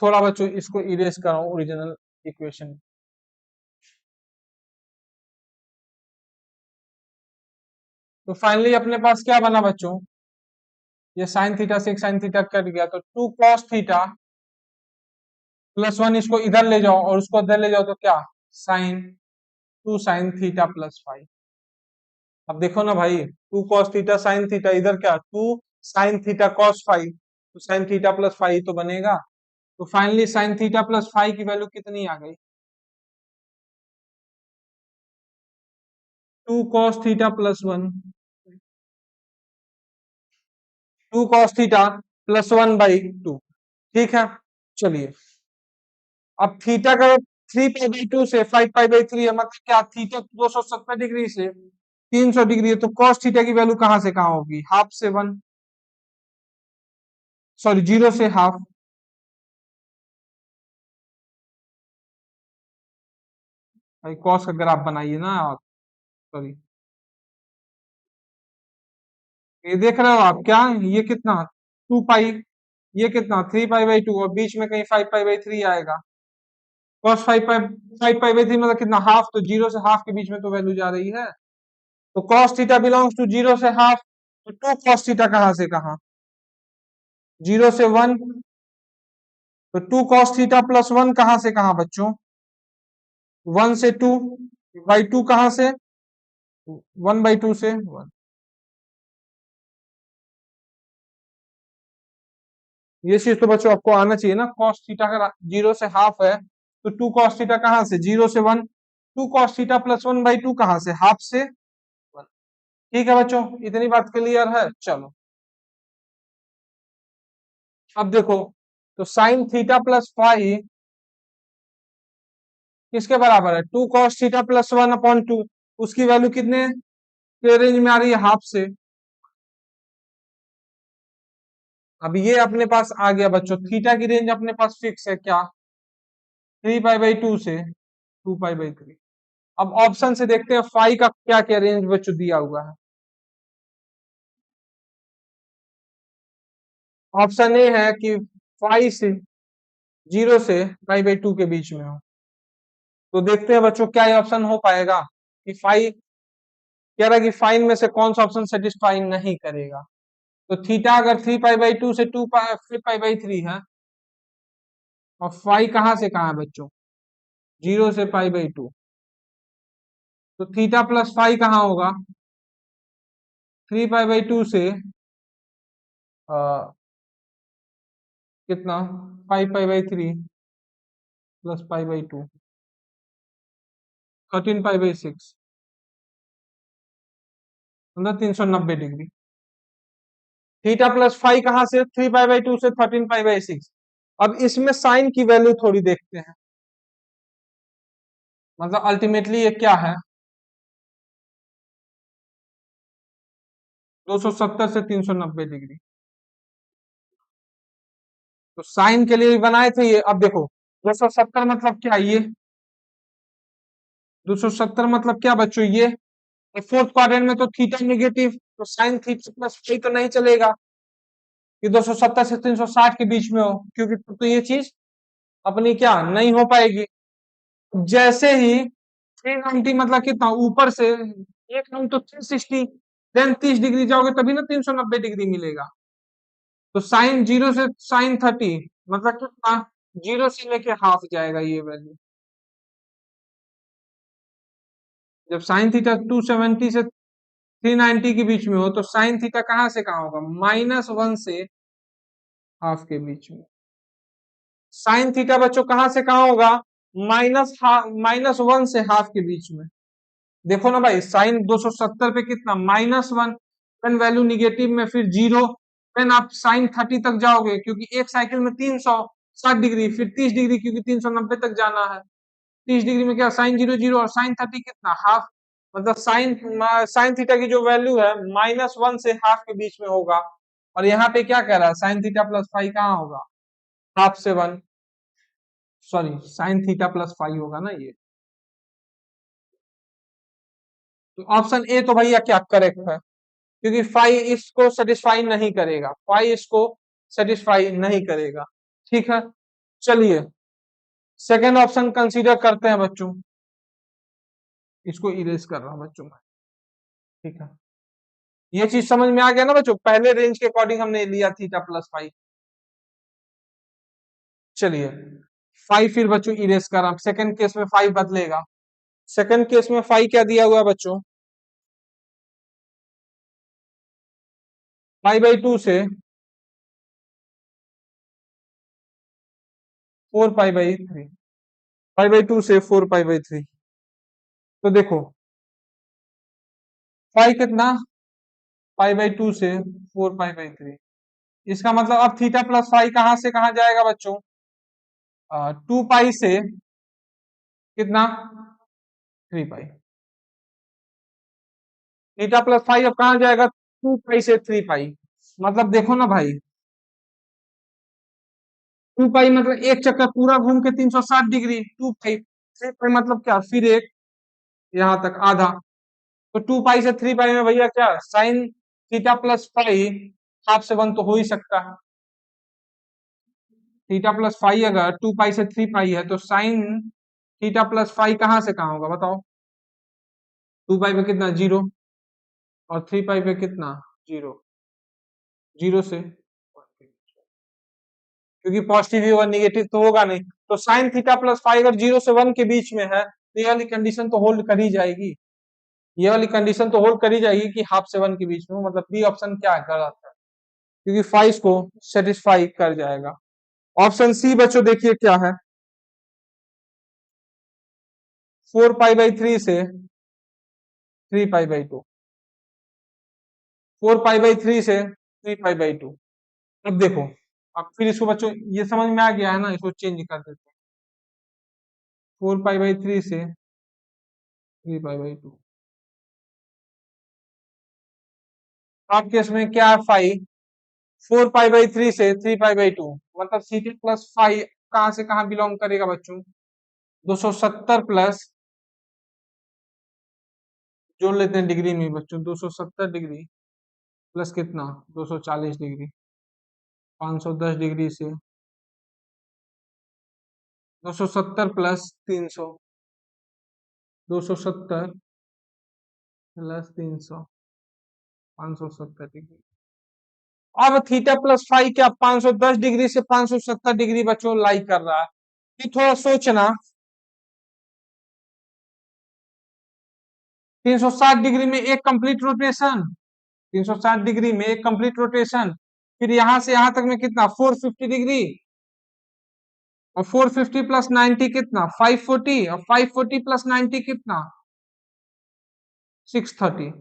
थोड़ा बच्चों इसको इरेज कराओ ओरिजिनल इक्वेशन। तो फाइनली अपने पास क्या बना बच्चों, ये साइन थीटा से एक साइन थीटा कट गया तो 2 cos थीटा प्लस 1, इसको इधर ले जाओ और उसको इधर ले जाओ तो क्या साइन 2 sin थीटा प्लस 5। अब देखो ना भाई, 2 cos थीटा साइन थीटा, इधर क्या 2 sin थीटा cos 5, तो साइन थीटा प्लस 5 तो बनेगा। तो फाइनली साइन थीटा प्लस 5 की वैल्यू कितनी आ गई, 2 cos theta plus 1, 2 cos theta plus 1/2। ठीक है, चलिए अब थीटा का 3 पाई बाई 2 से 5 पाई बाई 3 है, मतलब क्या थीटा 270 डिग्री से 300 डिग्री है, तो cos थीटा की वैल्यू कहां से कहां होगी, हाफ से 1, सॉरी 0 से हाफ। भाई cos का ग्राफ बनाइए ना, सॉरी ये देख रहे हो आप क्या, ये कितना 2 पाई, ये कितना 3 पाई बाई 2 और बीच में कहीं 5 पाई बाई 3 आएगा। cos 5 पाई बाई 3 मतलब कितना हाफ, तो 0 से हाफ के बीच में तो वैल्यू जा रही है। तो cos थीटा बिलोंग्स टू 0 से हाफ, तो 2 cos थीटा कहां से कहां, 0 से 1, तो 2 cos थीटा प्लस 1 कहां से कहां बच्चों, 1 से 2 बाई 2 कहां से 1/2 से 1। ये चीज तो बच्चों आपको आना चाहिए ना, cos थीटा का 0 से हाफ है तो 2 cos थीटा कहां से 0 से 1, 2 cos थीटा प्लस 1/2 कहां से हाफ से 1। ठीक है बच्चों, इतनी बात क्लियर है। चलो अब देखो, तो साइन थीटा प्लस 5 किसके बराबर है, 2 cos थीटा प्लस 1/2, उसकी वैल्यू कितने के रेंज में आ रही है, हाफ से। अब ये अपने पास आ गया बच्चों, थीटा की रेंज अपने पास फिक्स है क्या, 3 पाई बाई 2 से 2 पाई बाई 3। अब ऑप्शन से देखते हैं फाई का क्या क्या रेंज बच्चों दिया हुआ है। ऑप्शन ए है कि फाई से 0 से पाई बाई 2 के बीच में हो। तो देखते हैं बच्चों क्या ये ऑप्शन हो पाएगा, कि फाई कह रहा है कि फाइन में से कौन सा ऑप्शन सेटिस्फाई नहीं करेगा। तो थीटा अगर 3 पाई बाई 2 से 5 पाई बाई 3 है, और फाई कहां से कहां है बच्चों, 0 से पाई बाई 2, तो थीटा प्लस फाई कहां होगा, 3 पाई बाई 2 से आ, कितना 5 pi by 3 plus pi by 2, 13 pi by 6, मतलब 390 डिग्री। थीटा प्लस फाई कहां से, 3 पाई बाई 2 से 13 पाई बाई 6। अब इसमें साइन की वैल्यू थोड़ी देखते हैं, मतलब अल्टीमेटली ये क्या है, 270 से 390 डिग्री। तो साइन के लिए भी बनाए थे ये। अब देखो 270 मतलब क्या, ये 270 मतलब क्या बच्चों ये फोर्थ क्वाड्रेंट में तो थीटा नेगेटिव, तो साइन थीटा प्लस फाई तो नहीं चलेगा कि 270 से 360 के बीच में हो, क्योंकि तो ये चीज अपनी क्या नहीं हो पाएगी। जैसे ही 390 मतलब कितना ऊपर से एक हम तो 360 देन 30 डिग्री जाओगे तभी ना 390 डिग्री मिलेगा। तो साइन 0 से साइन 30 मतलब कितना, 0 से लेके हाफ जाएगा ये वैल्यू। जब साइन थीटा 270 से 390 के बीच में हो तो साइन थीटा कहां से कहां होगा, -1 से हाफ के बीच में। साइन थीटा बच्चों कहां से कहां होगा, -1 से हाफ के बीच में। देखो ना भाई, साइन 270 पे कितना -1, देन वैल्यू निगेटिव में फिर 0, देन आप साइन 30 तक जाओगे क्योंकि एक साइकिल में 360 डिग्री, फिर 30 डिग्री क्योंकि 390 तक जाना है। 30 डिग्री में क्या साइन 0 0 और साइन 30 कितना हाफ, मतलब साइन साइन थीटा की जो वैल्यू है -1 से हाफ के बीच में होगा। और यहाँ पे क्या कह रहा है, साइन थीटा प्लस फाइव कहाँ होगा, हाफ से 1, sorry sine theta plus five होगा ना ये। तो ऑप्शन ए तो भैया क्या करेक्ट है, क्योंकि फाइव इसको सेटिस्फाई नहीं करेगा, फाइव इसको सेटिस्फाई नहीं करेगा। ठीक है, चलिए सेकेंड ऑप्शन कंसीडर करते हैं बच्चों, इसको इरेज कर रहा हूं बच्चों में। ठीक है, ये चीज समझ में आ गया ना बच्चों, पहले रेंज के अकॉर्डिंग हमने लिया थीटा प्लस फाइव। चलिए फाइव फिर बच्चों इरेज कर रहा हूं, सेकेंड केस में फाइव बदलेगा। सेकेंड केस में फाइव क्या दिया हुआ है बच्चों, 5/2 से 4π/3, 5/2 से 4π/3। तो देखो फाइव कितना, 5/2 से 4π/3, इसका मतलब अब थीटा प्लस फाइव कहां से कहां जाएगा बच्चों, 2 पाई से कितना 3 पाई। थीटा प्लस फाइव अब कहां जाएगा, 2 पाई से 3 पाई। मतलब देखो ना भाई, 2 पाई मतलब एक चक्कर पूरा घूम के 360 डिग्री, 2 पाई, 3 पाई मतलब क्या फिर एक यहां तक आधा। तो 2 पाई से 3 पाई में भैया क्या sine theta plus five half से 1 तो हो ही सकता है। थीटा प्लस फाइव अगर 2 पाई से 3 पाई है तो साइन थीटा प्लस फाइव कहां से कहां होगा बताओ, 2 पाई पे कितना 0 और 3 पाई पे कितना 0, 0 से 1 के बीच में। क्योंकि पॉजिटिव और निगेटिव तो होगा नहीं, तो साइन थीटा प्लस फाइव अगर 0 से 1 के बीच में है तो ये वाली कंडीशन तो होल्ड कर ही जाएगी, ये वाली कंडीशन तो होल्ड कर ही जाएगी कि हाफ से 1 के बीच में हो। मतलब बी ऑप्शन क्या है, गलत है, क्योंकि फाइव को सेटिस्फाई कर जाएगा। ऑप्शन सी बच्चों देखिए क्या है, 4π/3 से 3π/2, 4π/3 से 3π/2। अब देखो, अब फिर इसको बच्चों ये समझ में आ गया है ना, इसको चेंज कर देते हैं, 4π/3 से 3π/2। आपके इसमें क्या है फाइव, 4π/3 से 3π/2 मतलब ct प्लस फाइव कहां से कहां बिलोंग करेगा बच्चों, 270 प्लस, जोड़ लेते हैं डिग्री में बच्चों, 270 डिग्री प्लस कितना 240 डिग्री, 510 डिग्री से 270 प्लस 300, 270 प्लस 300, 570 डिग्री। अब थीटा प्लस फाइव क्या 510 डिग्री से 570 डिग्री बच्चों लाई कर रहा है। ये थोड़ा सोचना, 360 डिग्री में एक कंप्लीट रोटेशन, 360 डिग्री में एक कंप्लीट रोटेशन, फिर यहां से यहां तक में कितना 450 डिग्री, और 450 प्लस 90 कितना 540, और 540 प्लस 90 कितना 630,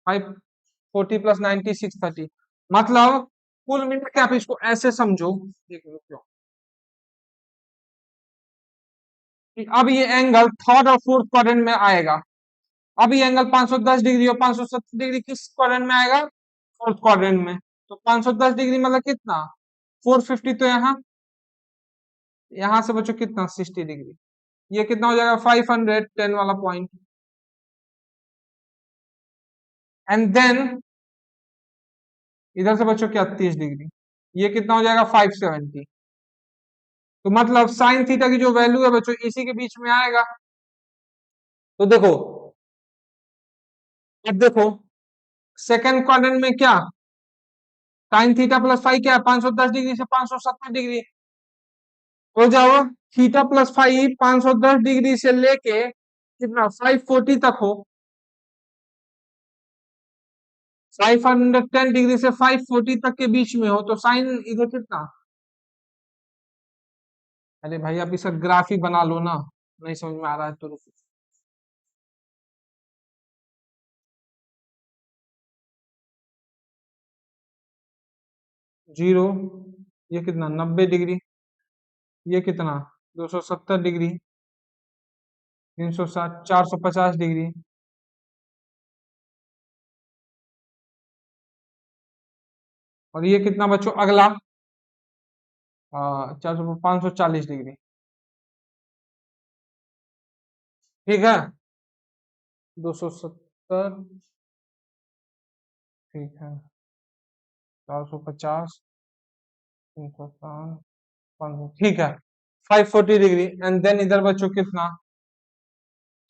540 प्लस 90 630। मतलब कुल मिला के आप इसको ऐसे समझो, एक मिनट कि अब ये एंगल थर्ड और फोर्थ क्वाड्रेंट में आएगा। अब ये एंगल 510 डिग्री और 570 डिग्री किस क्वाड्रेंट में आएगा, फोर्थ क्वाड्रेंट में। तो 510 डिग्री मतलब कितना 450, तो यहाँ से बच्चों कितना 60 डिग्री। ये कितना हो जाएगा 510 वाला पॉइंट, एंड देन इधर से बच्चों क्या 30 डिग्री, ये कितना हो जाएगा 570। तो मतलब साइन थीटा की जो वैल्यू है बच्चों इसी के बीच में आएगा। तो देखो, अब देखो सेकंड क्वाड्रेंट में क्या साइन थीटा प्लस फाइव क्या है 510 डिग्री से 570 डिग्री, हो जाओ थीटा प्लस फाइव 510 डिग्री से लेके कितना 540 तक हो, 510 डिग्री से 540 तक के बीच में हो, तो साइन इधर कितना, अरे भाई आप इसका ग्राफ ही बना लो ना, नहीं समझ में आ रहा है तो रुको। जीरो, ये कितना 90 डिग्री, ये कितना 270 डिग्री, 360 450 डिग्री, और ये कितना बच्चों अगला 540 डिग्री। ठीक है 270, ठीक है 450, 360, 500, ठीक है 540 डिग्री, एंड देन इधर बच्चों कितना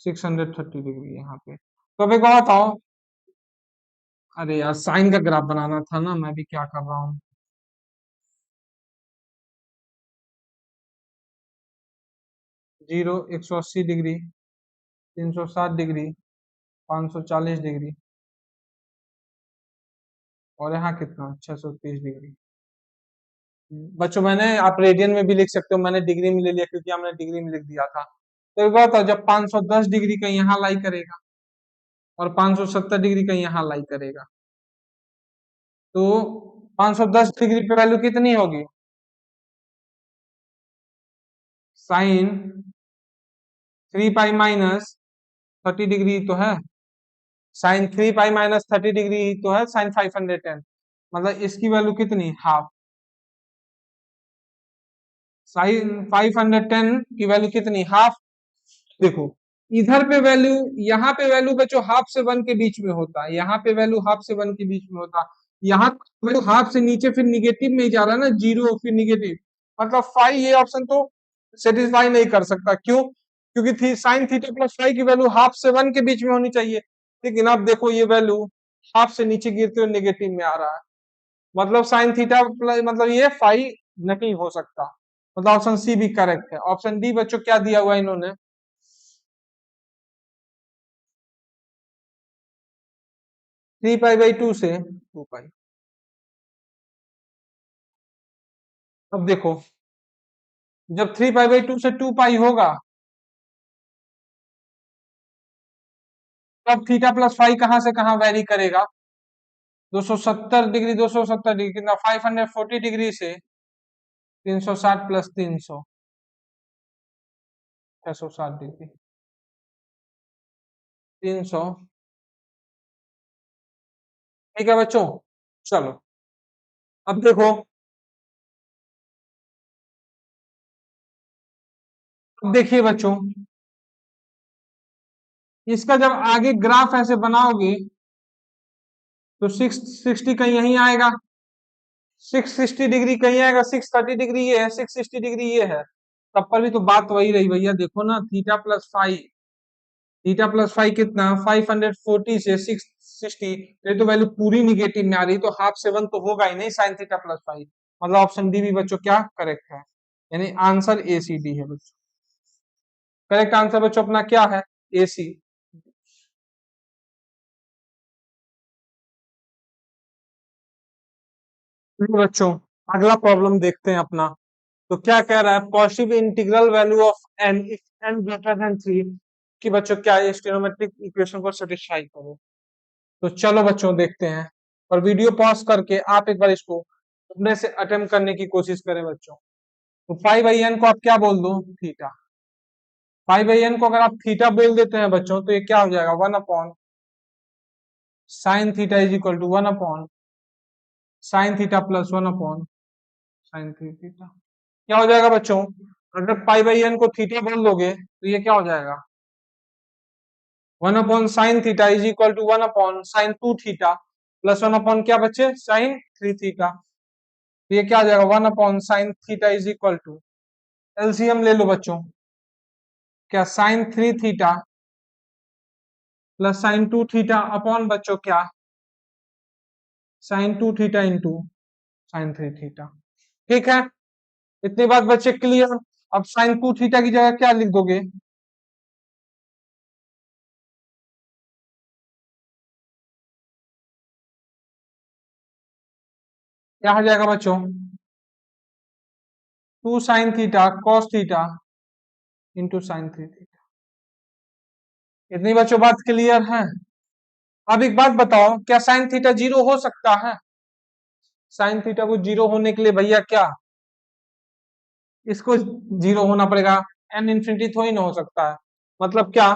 630 डिग्री यहाँ पे। तो अभी को बताओ, अरे यार साइन का ग्राफ बनाना था ना, मैं भी क्या कर रहा हूँ। जीरो 180 डिग्री, 360 डिग्री, 540 डिग्री, और यहाँ कितना 630 डिग्री। बच्चों मैंने, आप रेडियन में भी लिख सकते हो, मैंने डिग्री में ले लिया क्योंकि हमने डिग्री में लिख दिया था। तो एक बात बताओ, जब 510 डिग्री का यहाँ लाई करेगा और 570 डिग्री का यहाँ लाई करेगा, तो 510 डिग्री पे वैल्यू कितनी होगी, साइन 3 पाई माइनस 30 डिग्री तो है, साइन 3 पाई माइनस 30 डिग्री तो है साइन 510, मतलब इसकी वैल्यू कितनी हाफ, साइन 510 की वैल्यू कितनी हाफ। देखो इधर पे वैल्यू, यहाँ पे वैल्यू बच्चों हाफ से 1 के बीच में होता है, यहाँ पे वैल्यू हाफ से 1 के बीच में होता है, यहाँ वैल्यू हाफ से नीचे फिर निगेटिव में ही जा रहा है ना, जीरो फिर निगेटिव, मतलब फाइव ये ऑप्शन तो सेटिस्फाई नहीं कर सकता, क्यों, क्योंकि साइन थीटा प्लस फाइव की वैल्यू हाफ से 1 के बीच में होनी चाहिए, लेकिन अब देखो ये वैल्यू हाफ से नीचे गिरते हुए नेगेटिव में आ रहा है, मतलब साइन थीटा प्लस मतलब ये फाइव नहीं हो सकता, मतलब ऑप्शन सी भी करेक्ट है। ऑप्शन डी बच्चों क्या दिया हुआ है इन्होंने, 3 पाई बाई 2 से 2 पाई। अब देखो जब 3 पाई बाई 2 से 2 पाई होगा, तब थीटा प्लस फाइव कहां से कहां वेरी करेगा, 270 डिग्री 270 डिग्री कितना 540 डिग्री से 360 प्लस 300, 660 डिग्री, 300। ठीक है बच्चों, चलो अब देखो, अब देखिए बच्चों, इसका जब आगे ग्राफ ऐसे बनाओगे तो 660 कहीं यहीं आएगा, 660 डिग्री कहीं आएगा, 630 डिग्री ये है, 660 डिग्री ये है, तब पर भी तो बात वही रही भैया, देखो ना थीटा प्लस फाइव कितना 540 से 660, ये तो वैल्यू पूरी निगेटिव में आ रही, तो हाफ से 1 तो होगा ही नहीं साइन थीटा प्लस फाइव, मतलब ऑप्शन डी भी बच्चों क्या करेक्ट है, यानी आंसर ए सी डी है बच्चों, करेक्ट आंसर बच्चों अपना क्या है, ए सी। बच्चों अगला प्रॉब्लम देखते हैं अपना, तो क्या कह रहा है, positive integral value of N if N greater than 3 कि बच्चों क्या है, स्टेनोमेट्रिक इक्वेशन को सेटिस्फाई करो। तो चलो बच्चों देखते हैं, और वीडियो पॉज करके आप एक बार इसको अपने से अटेम्प्ट करने की कोशिश करें बच्चों। तो पाई बाई एन को आप क्या बोल दो, थीटा, पाई बाई एन को अगर आप थीटा बोल देते हैं बच्चों, तो ये क्या हो जाएगा 1 upon sine theta is equal to 1 upon sine theta plus 1 upon sine theta. क्या हो जाएगा बच्चों, अगर पाई बाई एन को थीटा बोल दोगे तो ये क्या हो जाएगा, 1/sin θ is equal to 1/sin2θ plus 1 क्या बच्चे, sin3θ। तो ये क्या आ जाएगा, 1/sin θ is equal to, LCM ले लो बच्चों, क्या sin3θ प्लस sin2θ अपॉन बच्चों क्या, sin2θ इंटू sin3θ। ठीक है, इतनी बात बच्चे क्लियर। अब sin2θ की जगह क्या लिख दोगे, क्या हो जाएगा बच्चों, 2 sin θ cos θ इंटू sin3θ। इतनी बच्चों बात क्लियर है। अब एक बात बताओ, क्या sin θ जीरो हो सकता है, sin θ को जीरो होने के लिए भैया क्या, इसको जीरो होना पड़ेगा, एन इंफिनिटी थोड़ी ना हो सकता है। मतलब क्या,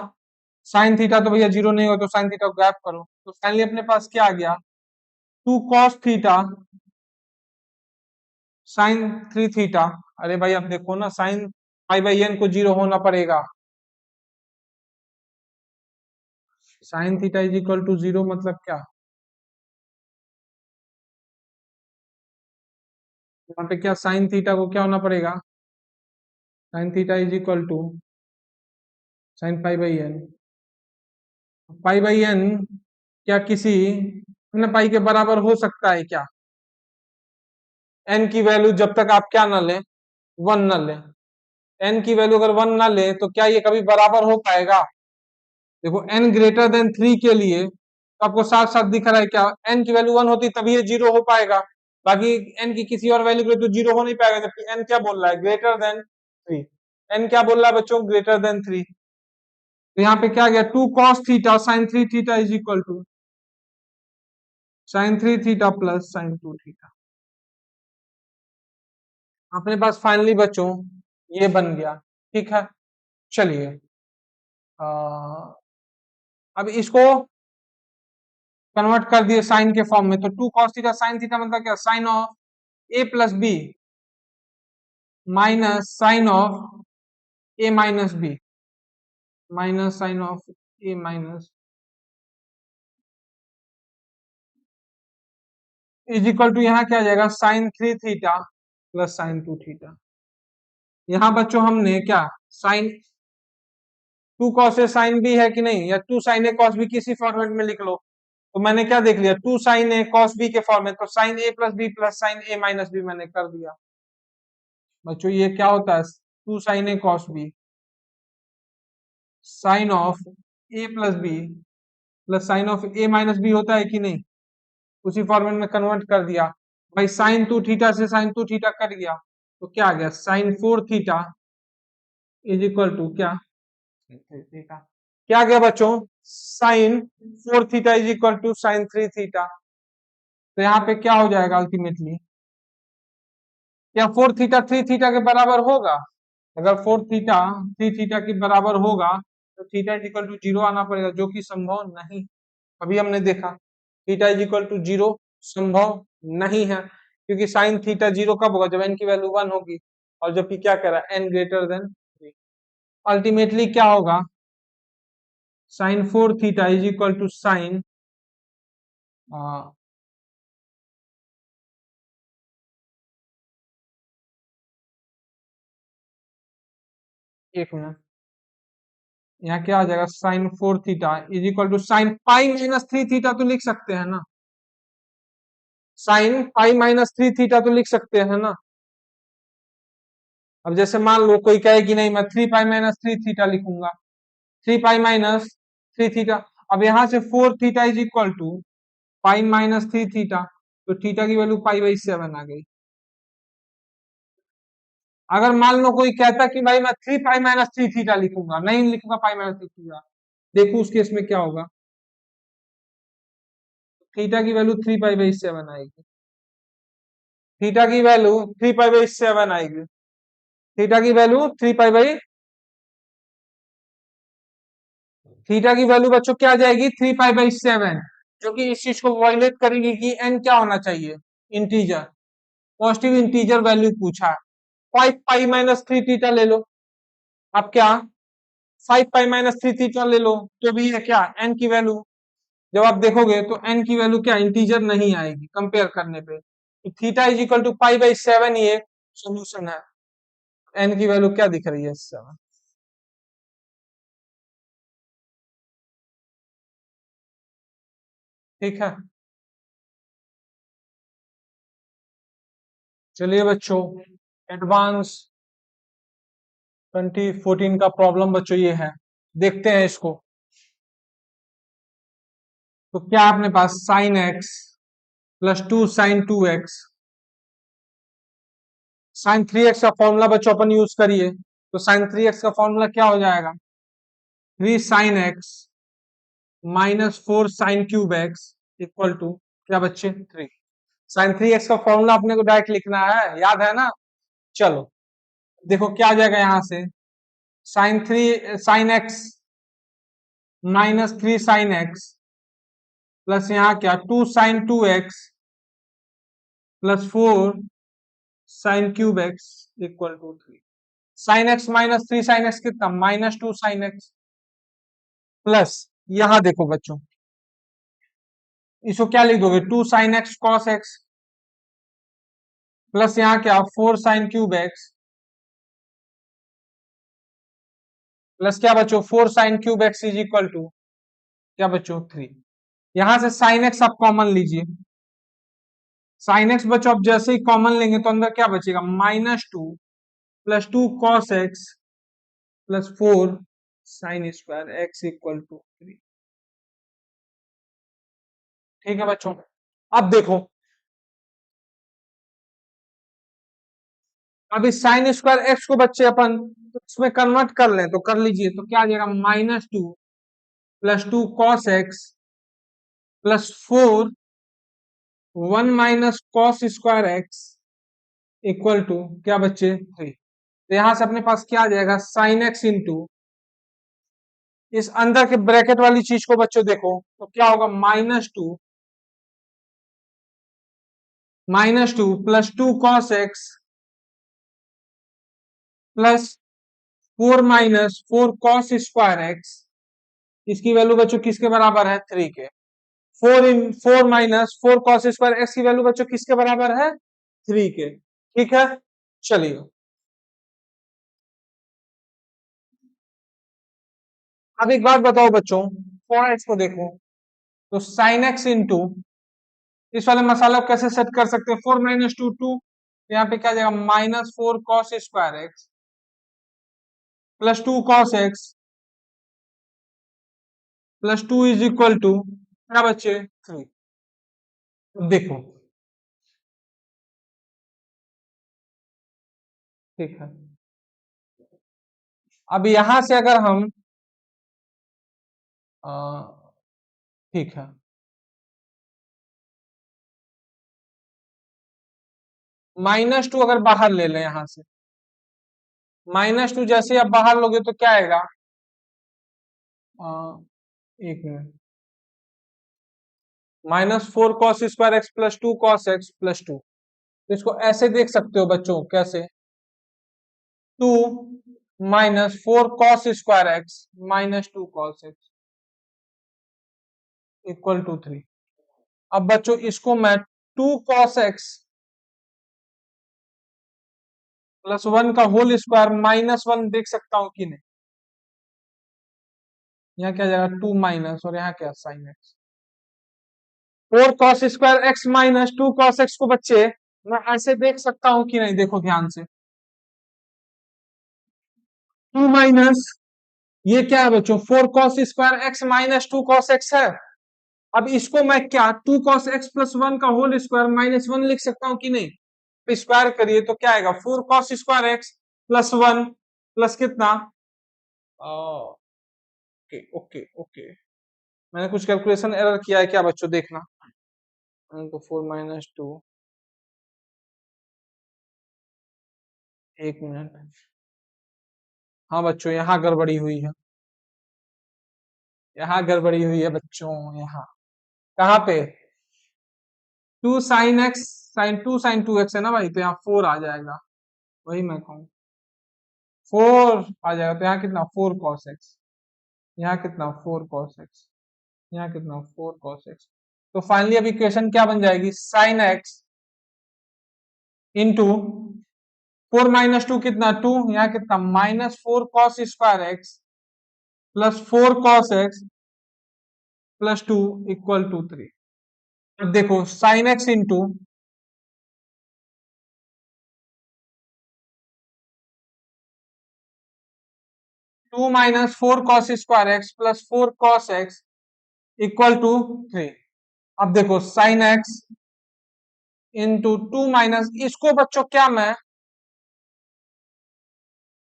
sin θ तो भैया जीरो नहीं हो, तो sin θ को गैप करो, तो फाइनली अपने पास क्या आ गया, 2 cos θ sin3θ। अरे भाई अब देखो ना, साइन पाई/n को जीरो होना पड़ेगा, sin θ is equal to zero मतलब क्या, यहाँ पे क्या sin θ को क्या होना पड़ेगा, sin θ is equal to sin पाई/n। पाई/n क्या किसी न पाई के बराबर हो सकता है क्या, एन की वैल्यू जब तक आप क्या ना लें, वन ना लें, एन की वैल्यू अगर वन ना ले तो क्या ये कभी बराबर हो पाएगा। देखो एन ग्रेटर देन 3 के लिए तो आपको साथ साथ दिख रहा है क्या, एन की वैल्यू वन होती तभी ये जीरो हो पाएगा, बाकी एन की किसी और वैल्यू के लिए तो जीरो हो नहीं पाएगा, जबकि एन क्या बोल रहा है, ग्रेटर देन 3। एन क्या बोल रहा है बच्चों, ग्रेटर देन 3। तो यहाँ पे क्या गया, 2 cos θ sin3θ is equal to sin3θ plus sin2θ। अपने पास फाइनली बच्चों ये बन गया। ठीक है, चलिए अब इसको कन्वर्ट कर दिए साइन के फॉर्म में, तो 2 cos θ sin θ मतलब क्या, sine of a plus B minus sine of a minus B minus sine of a minus is equal to, यहाँ क्या आ जाएगा, sin3θ प्लस sin2θ। यहाँ बच्चों हमने क्या, sign 2 cos a sin b है कि नहीं, या 2 sin a cos b किसी फॉर्मेट में लिख लो, तो मैंने क्या देख लिया, 2 sin a cos b के फॉर्मेट, तो sin a plus B plus sine a minus B मैंने कर दिया। बच्चों ये क्या होता है, 2 sin a cos b sine of a plus B plus sine of a minus B होता है कि नहीं, उसी फॉर्मेट में कन्वर्ट कर दिया। भाई sin2θ से sin2θ कट गया, तो क्या आ गया, sin4θ इज इक्वल टू क्या, क्या गया बच्चों, sin4θ is equal to sin3θ। तो यहाँ पे क्या हो जाएगा अल्टीमेटली, क्या 4θ 3θ के बराबर होगा, अगर 4θ 3θ के बराबर होगा तो theta is equal to zero आना पड़ेगा, जो कि संभव नहीं। अभी हमने देखा theta is equal to zero संभव नहीं है, क्योंकि साइन थीटा जीरो कब होगा, जब एन की वैल्यू वन होगी, और जबकि क्या कह रहा है, एन ग्रेटर देन 3। अल्टीमेटली क्या होगा, sin4θ is equal to sine, एक मिनट, यहाँ क्या आ जाएगा, sin4θ is equal to sign π-3θ तो लिख सकते हैं ना, साइन π-3θ तो लिख सकते हैं ना। अब जैसे मान लो कोई कहे कि नहीं मैं 3π-3θ लिखूंगा, 3π-3θ, अब यहां से 4θ इज इक्वल टू π-3θ, तो थीटा की वैल्यू π/7 आ गई। अगर मान लो कोई कहता कि भाई मैं 3π-3θ लिखूंगा, नहीं लिखूंगा π-3θ, देखो उस केस में क्या होगा, थीटा की वैल्यू 3π/7 आएगी, थीटा की वैल्यू 3π/7 आएगी, थीटा की वैल्यू 3π, थीटा की वैल्यू बच्चों क्या आ जाएगी, 3π/7, जो कि इस चीज को वायलेट करेगी कि एन क्या होना चाहिए, इंटीजर, पॉजिटिव इंटीजर वैल्यू पूछा है। 5π-3θ ले लो, अब क्या 5 पाई - 3 थीटा ले लो तो भी है क्या एन की वैल्यू। जब आप देखोगे तो एन की वैल्यू क्या इंटीजर नहीं आएगी कंपेयर करने पे, तो थीटा इज इक्वल टू पाई/7 ये सोल्यूशन है। एन की वैल्यू क्या दिख रही है 7। ठीक है, चलिए बच्चों, एडवांस 2014 का प्रॉब्लम बच्चों ये है, देखते हैं इसको। तो क्या अपने पास sine x plus 2 sin 2x, sin 3x का फॉर्मूला बच्चों अपन यूज करिए, तो sin 3x का फॉर्मूला क्या हो जाएगा, 3 sin x -4 sin³ x equal to क्या बच्चे 3। sin 3x का फॉर्मूला अपने को डायरेक्ट लिखना है, याद है ना। चलो देखो क्या आ जाएगा यहां से, sin x -3 sin x plus यहाँ क्या 2 sin 2x plus 4 sin³ x equal to 3। sin x -3 sin x कितना -2 sin x, प्लस यहां देखो बच्चों, इसको क्या लिख दोगे 2 sin x cos x plus यहाँ क्या 4 sin³ x प्लस क्या बच्चों 4 sin³ x is equal to क्या बच्चों 3। यहां से sin x आप कॉमन लीजिए, sin x बच्चों आप जैसे ही कॉमन लेंगे तो अंदर क्या बचेगा -2 plus 2 cos x plus 4 sin² x equal to 3। ठीक है बच्चों, अब देखो, अब इस sin² x को बच्चे अपन इसमें कन्वर्ट कर लें तो कर लीजिए, तो क्या आ जाएगा -2 plus 2 cos x plus 4 1 - cos² x equal to क्या बच्चे 3। तो यहां से अपने पास क्या आ जाएगा sin x इंटू इस अंदर के ब्रैकेट वाली चीज को बच्चों देखो तो क्या होगा -2 plus 2 cos x plus 4 - 4 cos² x, इसकी वैल्यू बच्चों किसके बराबर है 3 के। 4 - 4 cos² x की वैल्यू बच्चों किसके बराबर है 3 के। ठीक है, चलिए अब एक बात बताओ बच्चों, 4x को देखो तो sin x इंटू इस वाले मसाला को कैसे सेट कर सकते हैं, 4 - 2 2, यहाँ पे क्या जाएगा -4 cos² x plus 2 cos x plus 2 is equal to क्या बच्चे 3। देखो ठीक है, अब यहां से अगर हम अ, ठीक है -2 अगर बाहर ले लें यहां से, -2 जैसे आप बाहर लोगे तो क्या आएगा, अ, एक minute, -4 cos² x plus 2 cos x plus 2, तो इसको ऐसे देख सकते हो बच्चों कैसे, 2 - 4 cos² x -2 cos x equal to 3। अब बच्चों इसको मैं 2 cos x प्लस 1 का होल स्क्वायर -1 देख सकता हूं कि नहीं, यहाँ क्या जाएगा 2 माइनस और यहाँ क्या sin x। 4 cos² x -2 cos x को बच्चे मैं ऐसे देख सकता हूं कि नहीं, देखो ध्यान से, 2 माइनस ये क्या है बच्चों 4 cos² x -2 cos x है। अब इसको मैं क्या 2 cos x प्लस 1 का होल स्क्वायर -1 लिख सकता हूं कि नहीं, स्क्वायर करिए तो क्या आएगा 4 cos² x प्लस 1 प्लस कितना, ओके ओके ओके, मैंने कुछ कैलकुलेशन एरर किया है क्या बच्चों, देखना, तो 4 - 2, एक मिनट, हाँ बच्चों यहाँ गड़बड़ी हुई है, यहाँ गड़बड़ी हुई है बच्चों, यहाँ कहाँ पे 2 sin 2 sin 2x है ना भाई, तो यहाँ 4 आ जाएगा, वही मैं कहूँ 4 आ जाएगा, तो यहाँ कितना 4 cos x, यहाँ कितना 4 cos x, यहाँ कितना 4 cos x। तो फाइनली अब इक्वेशन क्या बन जाएगी, साइन एक्स इंटू 4 - 2 कितना 2, यहाँ कितना -4 cos² x plus 4 cos x plus 2 equal to 3। अब देखो sine x into 2 - 4 cos² x plus 4 cos x equal to 3। अब देखो साइन एक्स इंटू 2 इसको बच्चों क्या मैं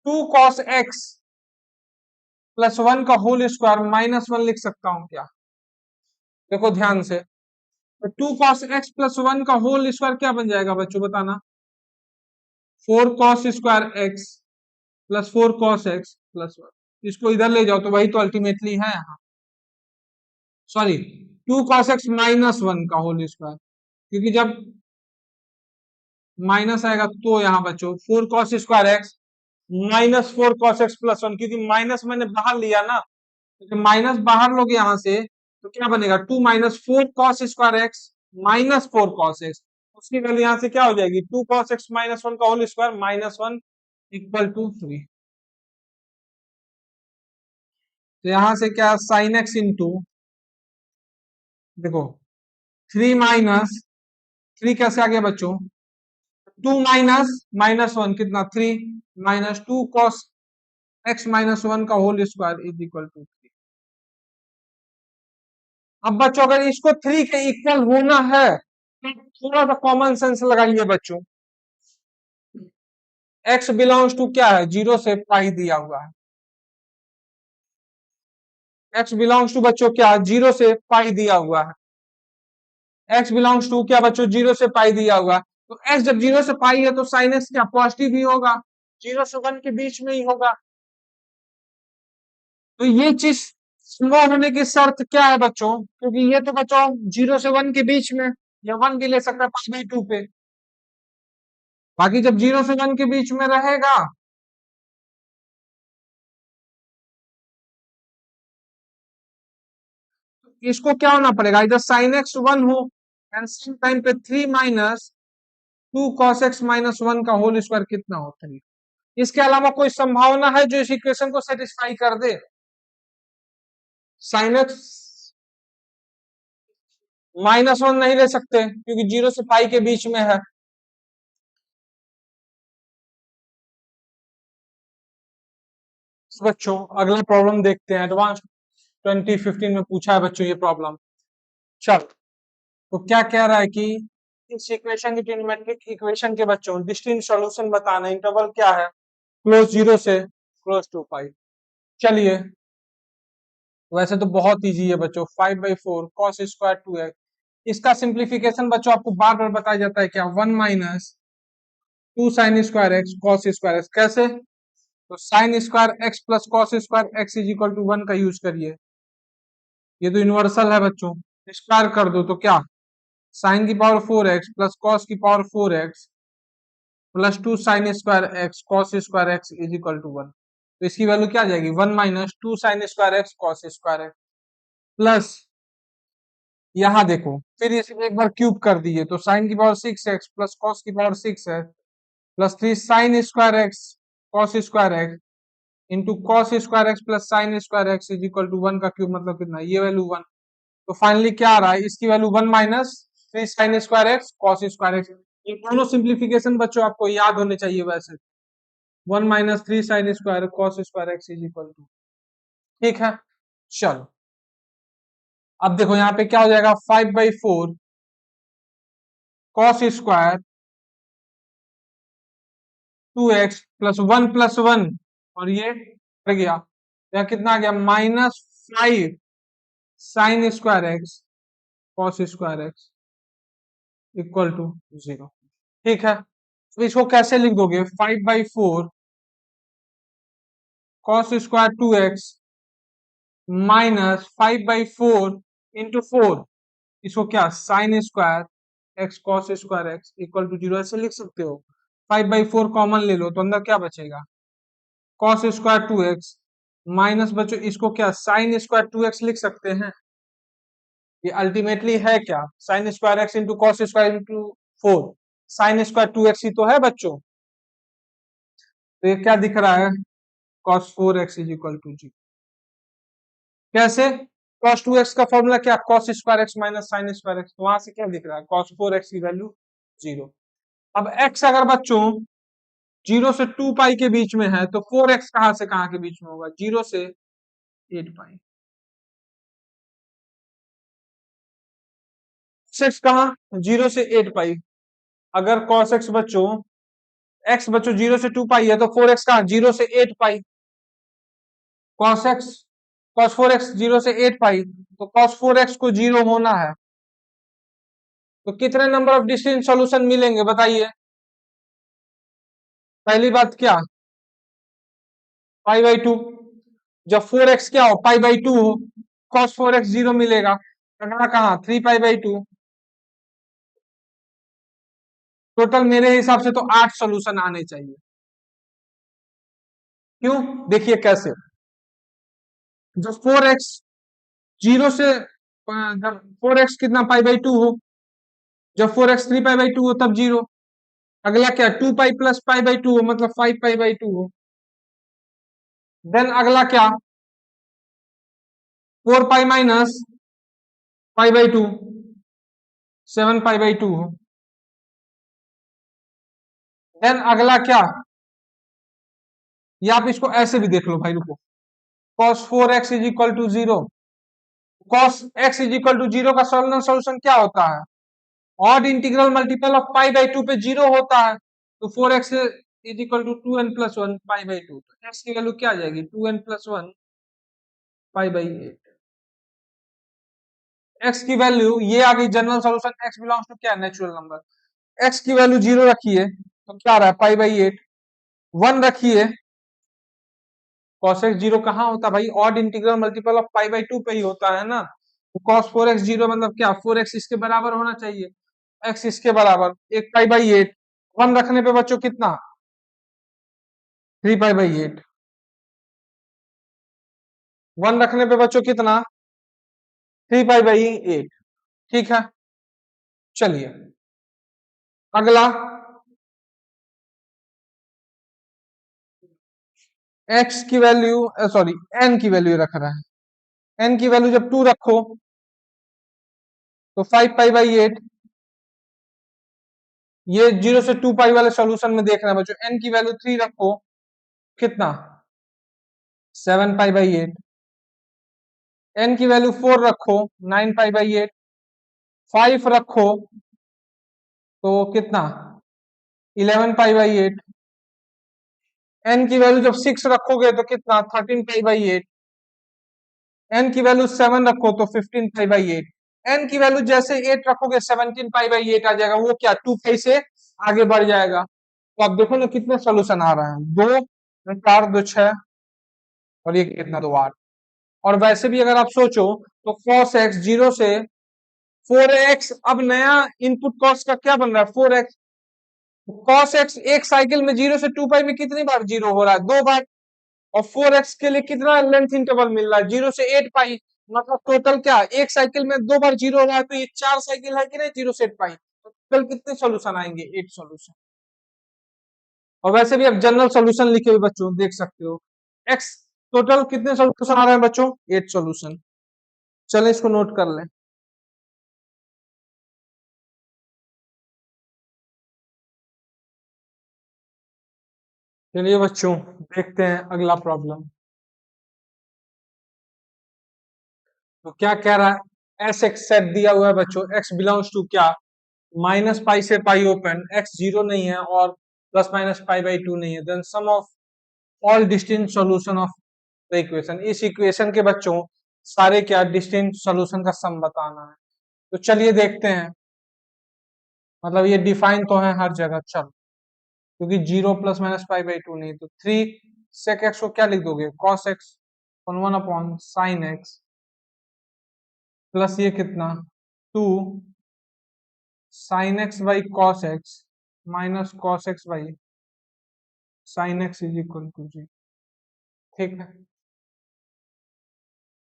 2 cos x प्लस 1 का होल स्क्वायर -1 लिख सकता हूं क्या? देखो ध्यान से, तो 2 cos x प्लस 1 का होल स्क्वायर क्या बन जाएगा बच्चों बताना, 4 cos² x plus 4 cos x plus 1। इसको इधर ले जाओ तो वही तो अल्टीमेटली है यहाँ, सॉरी 2 cos x -1 का होल स्क्वायर, क्योंकि जब माइनस आएगा तो यहाँ बच्चों 4 cos² x -4 cos x plus 1, क्योंकि माइनस मैंने बाहर लिया ना, तो जब माइनस बाहर लोगे यहाँ से तो क्या बनेगा 2 - 4 cos² x -4 cos x, उसकी वैल्यू यहाँ से क्या हो जाएगी 2 cos x -1 का होल स्क्वायर -1 इक्वल टू 3। तो यहाँ से क्या साइन एक्स इंटू, देखो 3 कैसे आ गया बच्चों, 2 -1 कितना 3 -2 cos x -1 का whole square is equal to 3। अब बच्चों अगर इसको 3 के इक्वल होना है तो थोड़ा सा कॉमन सेंस लगाइए बच्चों, x बिलोंग्स टू क्या है, 0 से पाई दिया हुआ है, x बिलोंग्स टू बच्चों क्या है 0 से पाई दिया हुआ है, x बिलोंग्स टू क्या बच्चों 0 से पाई दिया हुआ है। तो x जब 0 से पाई है तो साइन x क्या पॉजिटिव ही होगा, 0 से 1 के बीच में ही होगा। तो ये चीज संभव होने की शर्त क्या है बच्चों, क्योंकि ये तो बच्चों 0 से 1 के बीच में, या 1 भी ले सकता है √2 पे, बाकी जब 0 से 1 के बीच में रहेगा तो इसको क्या होना पड़ेगा, इधर साइन एक्स 1 हो एंड सेम टाइम पे 3 - 2 cos x -1 का होल स्क्वायर कितना हो 3। इसके अलावा कोई संभावना है जो इस इक्वेशन को सेटिस्फाई कर दे, साइन एक्स -1 नहीं ले सकते क्योंकि 0 से पाई के बीच में है। बच्चों अगला प्रॉब्लम देखते हैं, एडवांस 2015 में पूछा है बच्चों ये प्रॉब्लम। चल तो क्या कह रहा है कि इस इक्वेशन की ट्रिग्नोमेट्रिक इक्वेशन के बच्चों डिस्टिंक्ट सॉल्यूशन बताना, इंटरवल क्या है क्लोज 0 से क्लोज टू पाई। चलिए वैसे तो बहुत इजी है बच्चों, 5/4 cos² 2x, इसका सिंप्लीफिकेशन बच्चों आपको बार बार बताया जाता है क्या, 1 - 2 sin² x cos²x, कैसे, तो sin² x plus cos²x is equal to 1 का यूज करिए, ये तो यूनिवर्सल है बच्चों, स्क्वायर कर दो तो क्या sin की पावर 4x प्लस cos की power 4x plus 2 sin² x cos² x is equal to 1। तो इसकी वैल्यू क्या आ जाएगी 1 - 2 sin² x cos² प्लस यहाँ देखो फिर इसे एक बार क्यूब कर दिए तो sin की पावर 6x प्लस cos की power 6x plus 3 sin² x cos² x into cos² x plus sin² x is equal to 1 का क्यूब, मतलब कितना, ये वैल्यू 1। तो फाइनली क्या आ रहा है, इसकी वैल्यू 1 - 3 sin² x cos²x। ये दोनों सिंप्लीफिकेशन बच्चों आपको याद होने चाहिए वैसे, 1 - 3 sin² cos² x is equal to, ठीक है। चलो अब देखो यहाँ पे क्या हो जाएगा 5/4 cos² 2x प्लस 1 प्लस 1 और ये बढ़ गया, यहाँ कितना आ गया -5 sin² x cos² x equal to 0, ठीक है। तो इसको कैसे लिख दोगे 5/4 cos² 2x -5/4 इंटू 4, इसको क्या sin² x cos² x equal to 0 ऐसे लिख सकते हो। 5/4 कॉमन ले लो तो अंदर क्या बचेगा कॉस स्क्वायर 2x माइनस बच्चों इसको क्या साइन स्क्वायर 2x लिख सकते हैं। ये अल्टीमेटली है क्या, sign square x into cos square into 4, sine square 2x ही तो है बच्चों। तो ये क्या दिख रहा है, cos 4x is equal to जी। कैसे, cos 2x का फॉर्मूला क्या, cos square x minus sine square x, तो वहां से क्या दिख रहा है cos 4x की वैल्यू 0। अब x अगर बच्चों 0 से 2 पाई के बीच में है तो 4x कहां से कहां के बीच में होगा, 0 से 8 पाई। 6 कहां, 0 से 8 पाई। अगर cos x बच्चों, x बच्चों 0 से 2 पाई है तो 4x कहां, 0 से 8 पाई। cos x, cos 4x 0 से 8 पाई, तो cos 4x को 0 होना है, तो कितने नंबर ऑफ डिस्टिंक्ट सॉल्यूशन मिलेंगे बताइए। पहली बात क्या, पाई बाई 2, जब 4x क्या हो, पाई बाई 2 हो, cos 4x 0 मिलेगा, अगला कहां 3 पाई बाई 2। टोटल मेरे हिसाब से तो 8 सॉल्यूशन आने चाहिए। क्यों, देखिए कैसे, जब 4x 0 से, जब 4x कितना पाई बाई 2 हो, जब 4x 3 पाई बाई 2 हो तब 0। अगला क्या, 2 पाई प्लस पाई बाई 2 हो मतलब 5 पाई बाई 2 हो। देन अगला क्या, 4 पाई minus pi by 2, 7 pi by 2 हो। देन अगला क्या, या आप इसको ऐसे भी देख लो भाई, रुको, cos 4x is equal to 0, cos x is equal to 0 का सॉल्यूशन क्या होता है, odd integral multiple of pi by 2 पे 0 होता है, तो 4x is equal to 2n plus 1 pi by 2, तो x की वैल्यू क्या आ जाएगी 2n plus 1 pi by 8। x की वैल्यू ये आ गई general solution, x belongs to क्या, नेचुरल नंबर। x की वैल्यू 0 रखिए तो क्या आ रहा है पाई बाई 8, 1 रखिए, cos x 0 कहाँ होता है भाई, odd integral multiple of pi by 2 पे ही होता है ना, तो cos 4x 0 मतलब क्या, 4x इसके बराबर होना चाहिए, x इसके बराबर, एक पाई बाई 8, 1 रखने पे बच्चों कितना 3 पाई बाई 8, 1 रखने पे बच्चों कितना 3 पाई बाई 8। ठीक है, चलिए अगला, x की वैल्यू, सॉरी n की वैल्यू रख रहा है, n की वैल्यू जब 2 रखो तो 5 पाई बाई 8, ये 0 से 2 पाई वाले सॉल्यूशन में देख रहे हैं बच्चों, n की वैल्यू 3 रखो कितना 7 पाई बाई 8, n की वैल्यू 4 रखो 9 पाई बाई 8, 5 रखो तो कितना 11 पाई बाई 8, n की वैल्यू जब 6 रखोगे तो कितना 13 पाई बाई 8, n की वैल्यू 7 रखो तो 15 पाई बाई 8, n की वैल्यू जैसे 8 रखोगे 17 पाई बाई 8 आ जाएगा, वो क्या 2 पाई से आगे बढ़ जाएगा। तो आप देखो ना कितने सोल्यूशन आ रहे हैं, 2 4 2 6, और ये कितना 2 8। और वैसे भी अगर आप सोचो तो cos x 0 से 4x, अब नया इनपुट कॉस्ट का क्या बन रहा है 4x, cos x एक साइकिल में 0 से 2 पाई में कितनी बार 0 हो रहा है, 2 बार, और 4x के लिए कितना लेंथ इंटरवल मिल रहा है 0 से 8 पाई, मतलब टोटल क्या एक साइकिल में 2 बार 0 हो रहा है, तो ये 4 साइकिल है कि नहीं 0 से 8 पाई, तो टोटल कितने सॉल्यूशन आएंगे 8 सॉल्यूशन। और वैसे भी आप जनरल सॉल्यूशन लिखे हुए बच्चों देख सकते हो, x टोटल कितने सॉल्यूशन आ रहे हैं बच्चों 8 सॉल्यूशन। चलें इसको नोट कर लें। चलिए बच्चों देखते हैं अगला प्रॉब्लम। तो क्या कह रहा है, एस एक्स सेट दिया हुआ है बच्चों, एक्स बिलोंग्स टू क्या, माइनस पाई से पाई ओपन, एक्स 0 नहीं है और प्लस माइनस पाई बाई 2 नहीं है, then sum of all distinct solution of the equation, इस इक्वेशन के बच्चों सारे क्या डिस्टिंक्ट सॉल्यूशन का सम बताना है। तो चलिए देखते हैं, मतलब ये डिफाइन तो है हर जगह, चल क्योंकि 0 प्लस माइनस पाई बाई 2 नहीं, तो 3 सेक एक्स को क्या लिख दोगे cos x 1 upon sine x, plus ये कितना 2 sine x by cos x minus cos x by sine x is equal to 0। ठीक है,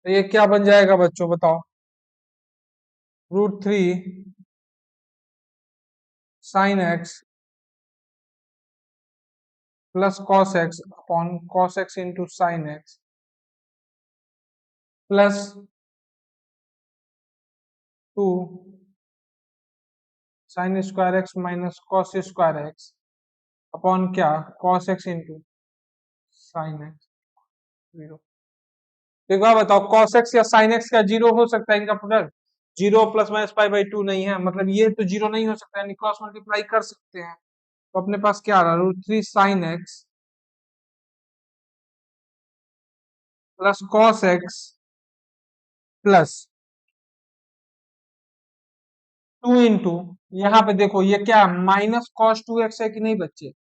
तो ये क्या बन जाएगा बच्चों बताओ? √3 sine x plus cos x upon cos x into sine x plus 2 sine square x minus cos square x upon क्या, cos x into sine x. 0। एक बार बताओ, cos x या sin x का जीरो हो सकता है इनका product? Zero plus minus pi by to नहीं है, मतलब ये तो जीरो नहीं हो सकता है, क्रॉस मल्टीप्लाई कर सकते हैं। तो अपने पास क्या आ रहा है, √3 sine x plus cos x plus 2 into, यहाँ पे देखो ये क्या माइनस कॉस 2x है कि नहीं बच्चे?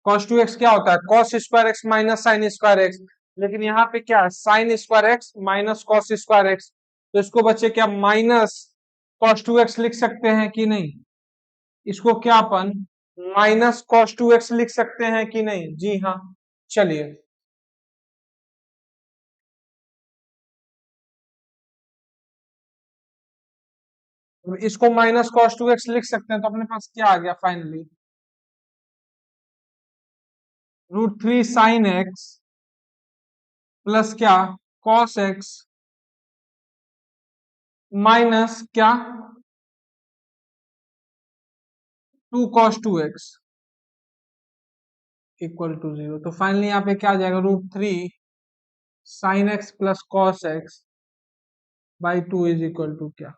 कॉस 2x क्या होता है, cos square x minus sine square x, लेकिन यहाँ पे क्या है sign square x minus cos square x. तो इसको बच्चे क्या माइनस कॉस 2x लिख सकते हैं कि नहीं? इसको क्या अपन माइनस कॉस 2x लिख सकते हैं कि नहीं? जी हाँ, चलिए। इसको माइनस कॉस 2x लिख सकते हैं, तो अपने पास क्या आ गया फाइनली, √3 साइन एक्स प्लस क्या कॉस एक्स माइनस क्या 2 कॉस 2x इक्वल टू 0। तो फाइनली यहाँ पे क्या आ जाएगा, √3 sine x plus cos x by 2 is equal to क्या?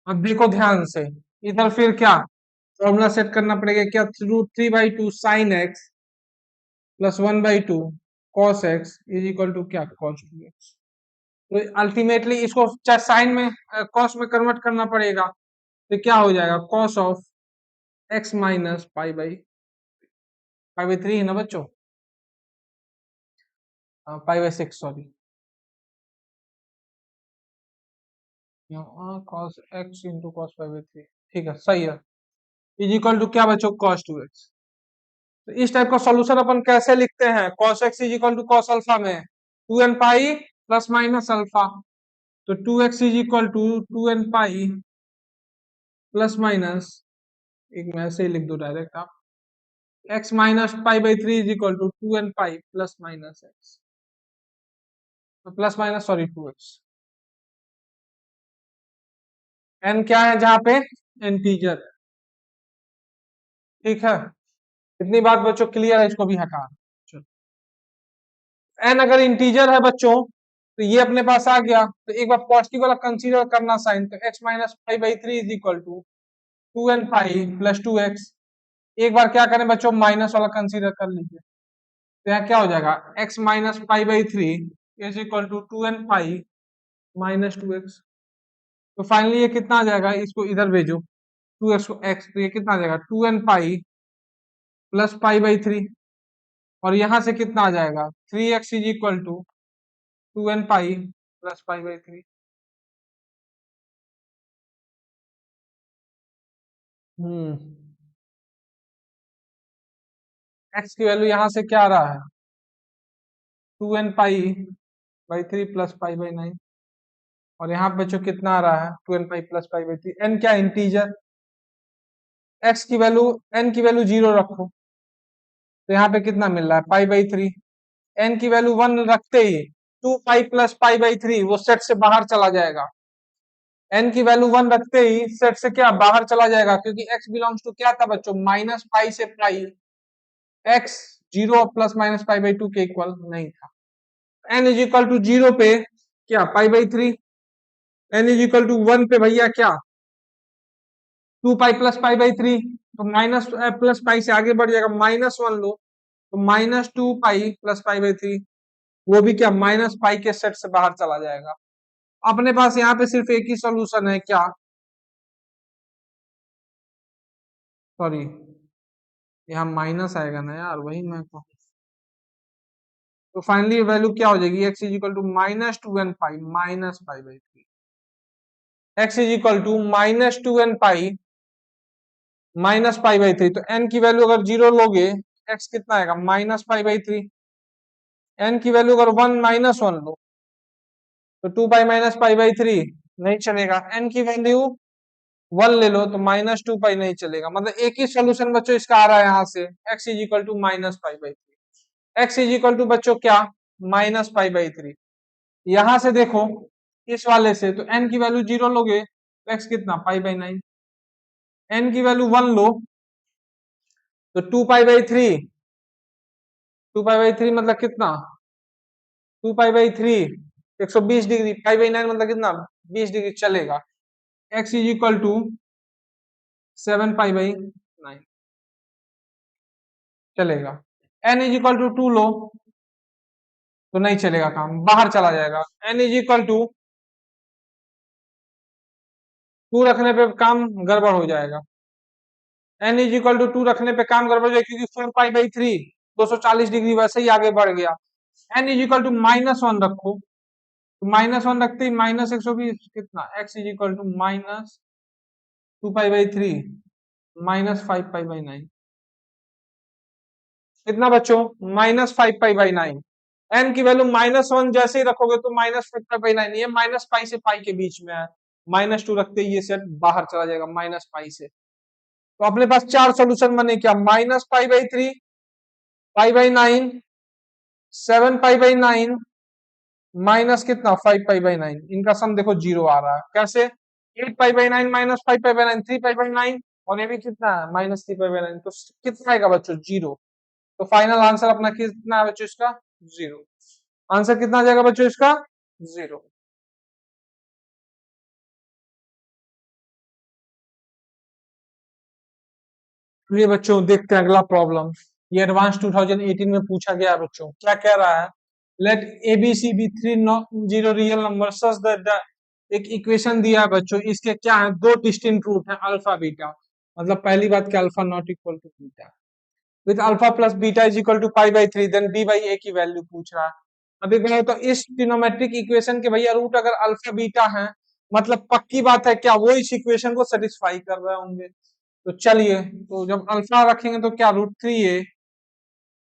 अब देखो ध्यान से, इधर फिर क्या फॉर्मूला सेट करना पड़ेगा, क्या √3/2 sine x plus 1/2 cos x is equal to क्या, कॉस 2x। तो अल्टीमेटली इसको चाहे साइन में कॉस में कन्वर्ट करना पड़ेगा, तो क्या हो जाएगा cos of x minus pi by 3 है ना बच्चों, पाई by 6 sorry, cos x into cos pi by 3, ठीक है सही है, इज इक्वल टू क्या बच्चों, कॉस 2x। तो इस टाइप का सॉल्यूशन अपन कैसे लिखते हैं, cos x is equal to cos alpha में 2n pi plus minus alpha, तो 2x is equal to 2n pi plus minus, एक मैं ऐसे ही लिख दो डायरेक्ट आप, x minus pi by 3 is equal to 2n pi plus minus x, तो plus minus sorry 2x। n क्या है जहां पे, इंटीजर, ठीक है। इतनी बात बच्चों क्लियर है, इसको भी हटा, एन अगर इंटीजर है बच्चों तो ये अपने पास आ गया, तो एक बार पॉजिटिव वाला कंसीडर करना साइन, तो x minus pi by 3 is equal to 2n pi plus 2x। एक बार क्या करें बच्चों, माइनस वाला कंसीडर कर लीजिए, तो यहाँ क्या हो जाएगा x minus pi by 3 is equal to 2n pi minus 2x। तो फाइनली ये कितना आ जाएगा, इसको इधर भेजो 2x को x, तो ये कितना आ जाएगा 2n pi plus pi by 3, और यहां से कितना आ जाएगा 3x is equal to 2n pi plus pi by 3। Hmm, x की वैल्यू यहां से क्या आ रहा है 2n pi by 3 plus pi by 9, और यहाँ पे बच्चों कितना आ रहा है 2n pi plus pi by 3, n क्या इंटीजर, एक्स की वैल्यू एन की वैल्यू 0 रखो, तो यहाँ पे कितना मिल रहा है पाई बाई 3, एन की वैल्यू 1 रखते ही 2 पाई प्लस पाई बाई 3 वो सेट से बाहर चला जाएगा, एन की वैल्यू 1 रखते ही सेट से क्या बाहर चला जाएगा, क्योंकि एक्स बिलोंग्स टू क्या था बच्चों, माइनस पाई से pi, x 0 plus minus pi by 2 के इक्वल नहीं था। एन इज इक्वल टू 0 पे क्या pi by 3, n is equal to 1 पे भैया क्या 2 पाई प्लस पाई बाई 3, तो माइनस प्लस पाई से आगे बढ़ जाएगा -1 लो, तो -2 पाई प्लस पाई बाई 3, वो भी क्या माइनस पाई के सेट से बाहर चला जाएगा। अपने पास यहाँ पे सिर्फ एक ही सोल्यूशन है, क्या सॉरी यहाँ माइनस आएगा ना यार, वही मैं कहूँ, तो फाइनली वैल्यू क्या हो जाएगी, x is equal to -2n pi minus pi by 3, x is equal to -2n pi minus pi by 3, तो एन की वैल्यू अगर 0 लोगे एक्स कितना आएगा -π/3। एन की वैल्यू अगर 1 -1 लो तो 2π -π/3 नहीं चलेगा। एन की वैल्यू 1 ले लो तो -2π नहीं चलेगा। मतलब एक ही सोल्यूशन बच्चों इसका आ रहा है यहाँ से, x is equal to -π/3। X is equal to बच्चों क्या -π/3। यहां से देखो इस वाले से तो n की वैल्यू 0 लोगे तो x कितना π/9। n की वैल्यू 1 लो तो 2π/3। 2π/3 मतलब कितना 2π/3 120 डिग्री। π/9 मतलब कितना 20 डिग्री चलेगा। x इज इक्वल टू 7π/9 चलेगा। n इज इक्वल टू 2 लो तो नहीं चलेगा, काम बाहर चला जाएगा। n इज इक्वल टू 2 रखने पे काम गड़बड़ हो जाएगा। n इज इक्वल टू 2 रखने पे काम गड़बड़ हो जाएगा क्योंकि 4π/3 240 डिग्री वैसे ही आगे बढ़ गया। n इज इक्वल टू -1 रखो तो -1 रखते ही -120 कितना x इज इक्वल टू -2π/3 -5π/9 कितना बच्चों -5π/9। n की वैल्यू -1 जैसे ही रखोगे तो -5π/9, ये -π से π के बीच में है। -2 रखते ही ये सेट बाहर चला जाएगा -π से। तो अपने पास 4 सोल्यूशन बने क्या -π/3 π/9 7π/9 माइनस कितना 5π/9। इनका सम देखो 0 आ रहा है। कैसे 8π/9 -5π/9 3π/9 और ये भी कितना है -3π/9। तो कितना आएगा बच्चों 0। तो फाइनल आंसर अपना कितना है बच्चों इसका 0। आंसर कितना आ जाएगा बच्चों इसका 0। ये बच्चों देखते हैं अगला प्रॉब्लम। ये एडवांस 2018 में पूछा गया है बच्चों। क्या कह रहा है let A B C B 3 zero real number such that एक इक्वेशन दिया है बच्चों। इसके क्या है दो डिस्टिंक्ट रूट है अल्फा बीटा। मतलब पहली बात क्या alpha not equal to beta with alpha plus beta is equal to π/3 then b/a की वैल्यू पूछ रहा है। अभी कहो तो इस ट्रिग्नोमेट्रिक इक्वेशन के भैया रूट अगर अल्फा बीटा है मतलब पक्की बात है क्या वो इस इक्वेशन को सेटिस्फाई कर रहे होंगे। तो चलिए तो जब अल्फा रखेंगे तो क्या √3a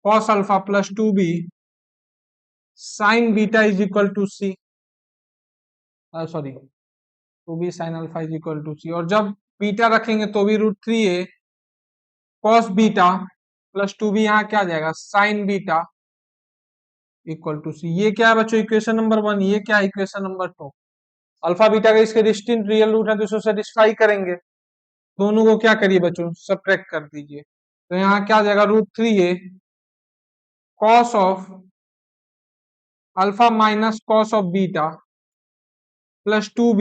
cos alpha plus 2b sine beta is equal to C sorry 2b sine alpha is equal to C. और जब बीटा रखेंगे तो भी √3a cos beta plus 2b यहाँ क्या आ जाएगा साइन बीटा इक्वल टू सी। ये क्या है बच्चों इक्वेशन नंबर 1। ये क्या है इक्वेशन नंबर 2। अल्फा बीटा का इसके डिस्टिंक्ट रियल रूट है तो इसको सेटिस्फाई करेंगे। दोनों को क्या करिए बच्चों सब्ट्रैक्ट कर दीजिए। तो यहाँ क्या आ जाएगा √3a cos of alpha minus cos of beta plus 2b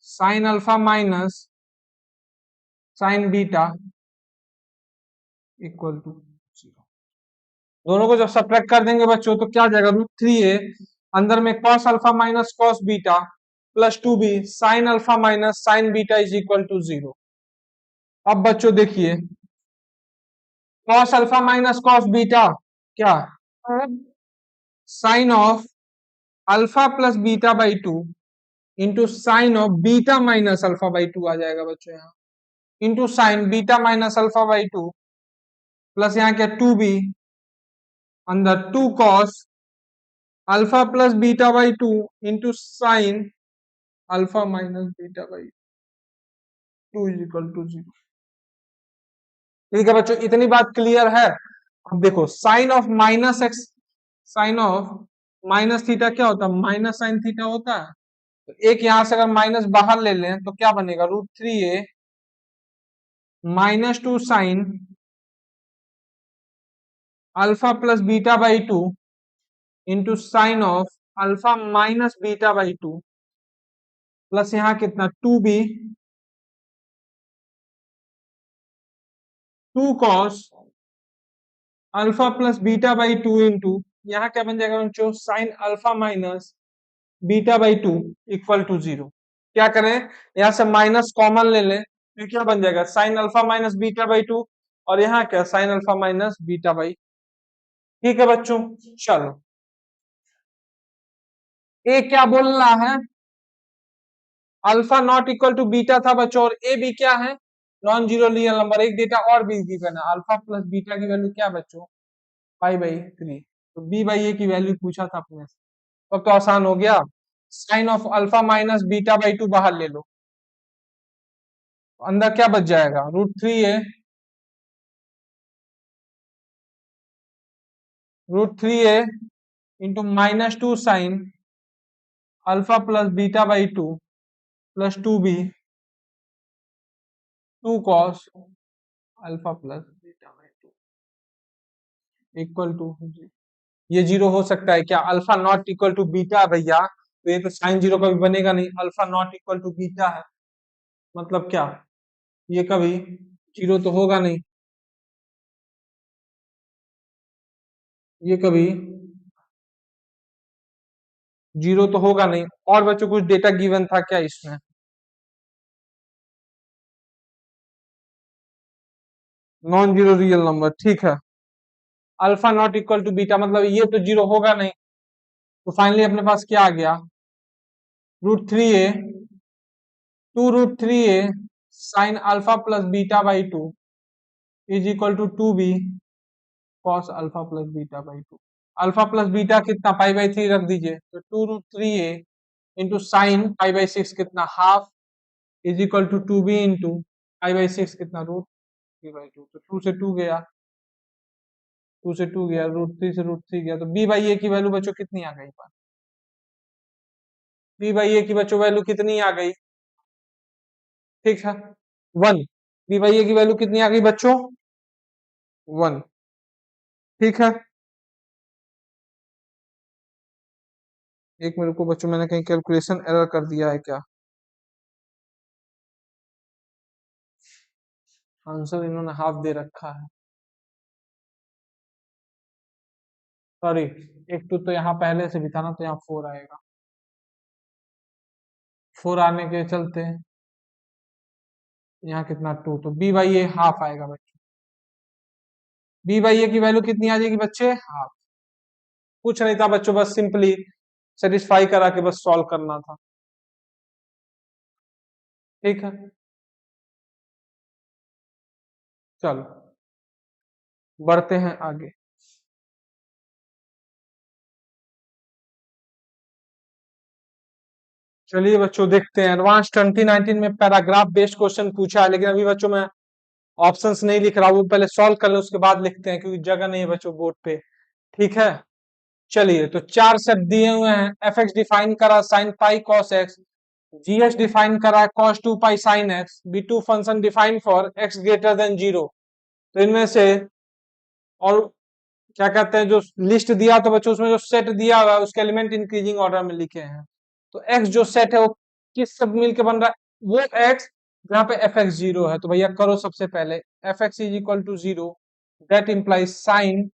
sine alpha minus sine beta equal to 0। दोनों को जब सब्ट्रैक्ट कर देंगे बच्चों तो क्या आ जाएगा √3a अंदर में cos alpha minus cos beta plus 2b sine alpha minus sine beta is equal to 0। अब बच्चों देखिए cos alpha minus cos beta क्या sine of alpha plus beta by 2 into sine of beta minus alpha by 2 आ जाएगा बच्चों यहाँ into sine beta minus alpha by 2 plus यहाँ क्या 2b अंदर 2 cos alpha plus beta by 2 into sine alpha minus beta by 2 is equal to 0। ठीक है बच्चों इतनी बात क्लियर है। अब देखो sine of minus x sine of minus theta क्या होता है माइनस साइन थीटा होता है। तो एक यहां से अगर माइनस बाहर ले लें तो क्या बनेगा √3a -2 sine alpha plus beta by 2 into sine of alpha minus beta by 2 plus यहाँ कितना 2b 2 cos alpha plus beta by 2 into यहाँ क्या बन जाएगा बच्चों sine alpha minus beta by 2 equal to 0। क्या करें यहाँ से माइनस कॉमन ले लें तो क्या बन जाएगा sine alpha minus beta by 2 और यहाँ क्या sine alpha minus beta by. ठीक है बच्चों चलो ए क्या बोल रहा है alpha not equal to beta था बच्चों और ए भी क्या है नॉन जीरो रियल नंबर, एक डेटा और भी गिवन है, अल्फा प्लस बीटा की वैल्यू क्या बच्चों, पाई बाई 3। तो बी बाई ए की वैल्यू पूछा था अपने से, तब तो आसान हो गया। Sine of alpha minus beta by 2 बाहर ले लो, अंदर क्या बच जाएगा, √3a, √3a into -2 sine alpha plus beta by 2 plus 2b 2 cos alpha plus beta by 2 equal to, ये जीरो हो सकता है क्या, alpha not equal to beta है भैया, तो ये तो साइन जीरो कभी बनेगा नहीं, alpha not equal to beta है, मतलब क्या, ये कभी जीरो तो होगा नहीं, ये कभी जीरो तो होगा नहीं। और बच्चों कुछ डेटा गिवन था क्या इसमें, नॉन जीरो रियल नंबर, ठीक है, alpha not equal to beta मतलब ये तो जीरो होगा नहीं, तो फाइनली अपने पास क्या आ गया, √3a, 2√3a sine alpha plus beta by 2 is equal to 2b cos alpha plus beta by 2। Alpha plus beta कितना, पाई बाई 3 रख दीजिए, तो 2√3a into sine pi by 6 कितना, half is equal to 2b into pi by 6 कितना, √3/2, तो 2 से 2 गया, 2 से 2 गया, √3 से √3 गया, तो b बाई ए की वैल्यू बच्चों कितनी आ गई, b बाई ए की बच्चों वैल्यू कितनी आ गई, ठीक है, 1, b बाई ए की वैल्यू कितनी आ गई बच्चों, 1, ठीक है। एक मिनट को बच्चों, मैंने कहीं कैलकुलेशन एरर कर दिया है क्या, आंसर इन्होंने हाफ दे रखा है, सॉरी, एक टू तो यहाँ पहले से भी था ना, तो यहाँ 4 आएगा, 4 आने के चलते यहाँ कितना 2, तो बी बाई ए हाफ आएगा बच्चों, बी बाई ए की वैल्यू कितनी आ जाएगी बच्चे, हाफ। कुछ नहीं था बच्चों, बस सिंपली सेटिस्फाई करा के बस सॉल्व करना था, ठीक है, चलो बढ़ते हैं आगे। चलिए बच्चों देखते हैं, एडवांस 2019 में पैराग्राफ बेस्ड क्वेश्चन पूछा है, लेकिन अभी बच्चों मैं ऑप्शंस नहीं लिख रहा, वो पहले सॉल्व कर ले उसके बाद लिखते हैं, क्योंकि जगह नहीं है बच्चों बोर्ड पे, ठीक है। चलिए, तो चार सेट दिए हुए हैं, एफ एक्स डिफाइन करा sine pi cos x, G H define करा cos 2 pi sine x, be two function define for x greater than 0। तो इनमें से, और क्या कहते हैं, जो लिस्ट दिया तो बच्चों उसमें जो सेट दिया हुआ है उसके एलिमेंट इंक्रीजिंग ऑर्डर में लिखे हैं, तो एक्स जो सेट है वो किस सब मिलकर बन रहा है, वो एक्स जहाँ पे एफ एक्स 0 है, तो भैया करो सबसे पहले, f x is equal to 0, that implies sine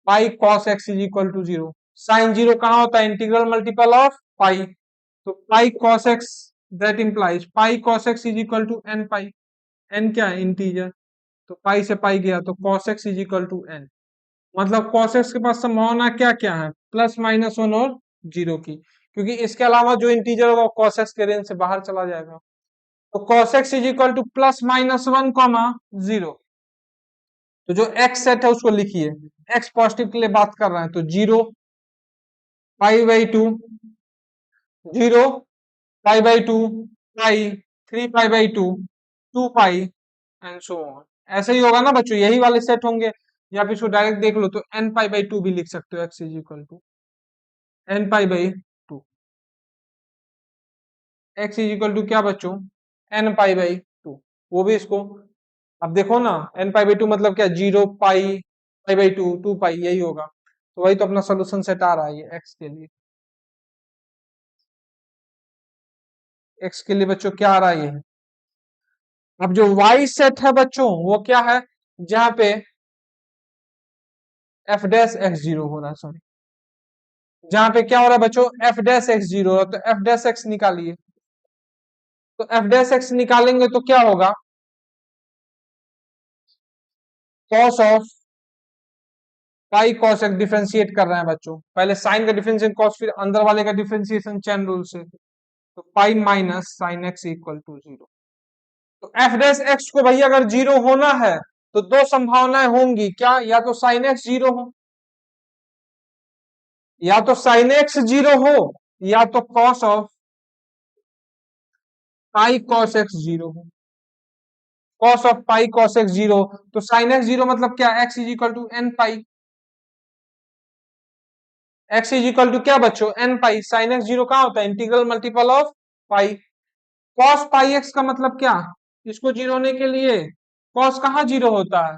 pi cos x is equal to 0। Sine 0 कहाँ होता है, इंटीग्रल मल्टीपल ऑफ पाई, तो pi cos x, that implies pi cos x is equal to N pi, n क्या है, इंटीजर, तो पाई से पाई गया, तो cos x is equal to n, मतलब cos x के पास संभावना क्या क्या है, +-1 और 0 की, क्योंकि इसके अलावा जो इंटीजर होगा cos x के रेंज से बाहर चला जाएगा, तो cos x is equal to +-1, 0। तो जो x सेट है उसको लिखिए, x पॉजिटिव के लिए बात कर रहे हैं, तो 0 पाई/2, 0 पाई/2, पाई, 3 पाई/2, 2 पाई एंड सो ऑन, ऐसे ही होगा ना बच्चों, यही वाले सेट होंगे, या फिर इसको डायरेक्ट देख लो तो n पाई/2 भी लिख सकते हो, x is equal to n pi, x is equal to क्या बच्चों, n पाई/2, वो भी इसको, अब देखो ना, n पाई/2 मतलब क्या, 0 पाई/2, 2 पाई, यही होगा, तो वही तो अपना सोल्यूशन सेट आ रहा है ये x के लिए, x के लिए बच्चों क्या आ रहा है ये, अब जो y सेट है बच्चों वो क्या है, जहां पे f डैश x 0 हो रहा है, सॉरी, जहां पे क्या हो रहा है बच्चों, f डैश x 0 हो रहा है, तो f डैश x निकालिए, तो f डैश x निकालेंगे तो क्या होगा, cos of pi cos x differentiate कर रहे हैं बच्चों, पहले साइन का डिफरेंशिएशन कॉस, फिर अंदर वाले का डिफरेंशिएशन चैन रूल से, तो pi minus sine x equal to 0, तो एफ डैश एक्स को भैया अगर जीरो होना है तो दो संभावनाएं होंगी क्या, या तो साइन एक्स जीरो हो, या तो साइन एक्स जीरो हो, या तो cos of pi cos x zero हो। Cos of pi cos x zero, तो साइन एक्स जीरो मतलब क्या, x is equal to N pi. X is equal to क्या बच्चों, n pi. Sine x zero कहाँ होता है, integral multiple of pi. Cos pi x का मतलब क्या, इसको जीरो होने के लिए कॉस कहाँ जीरो होता है,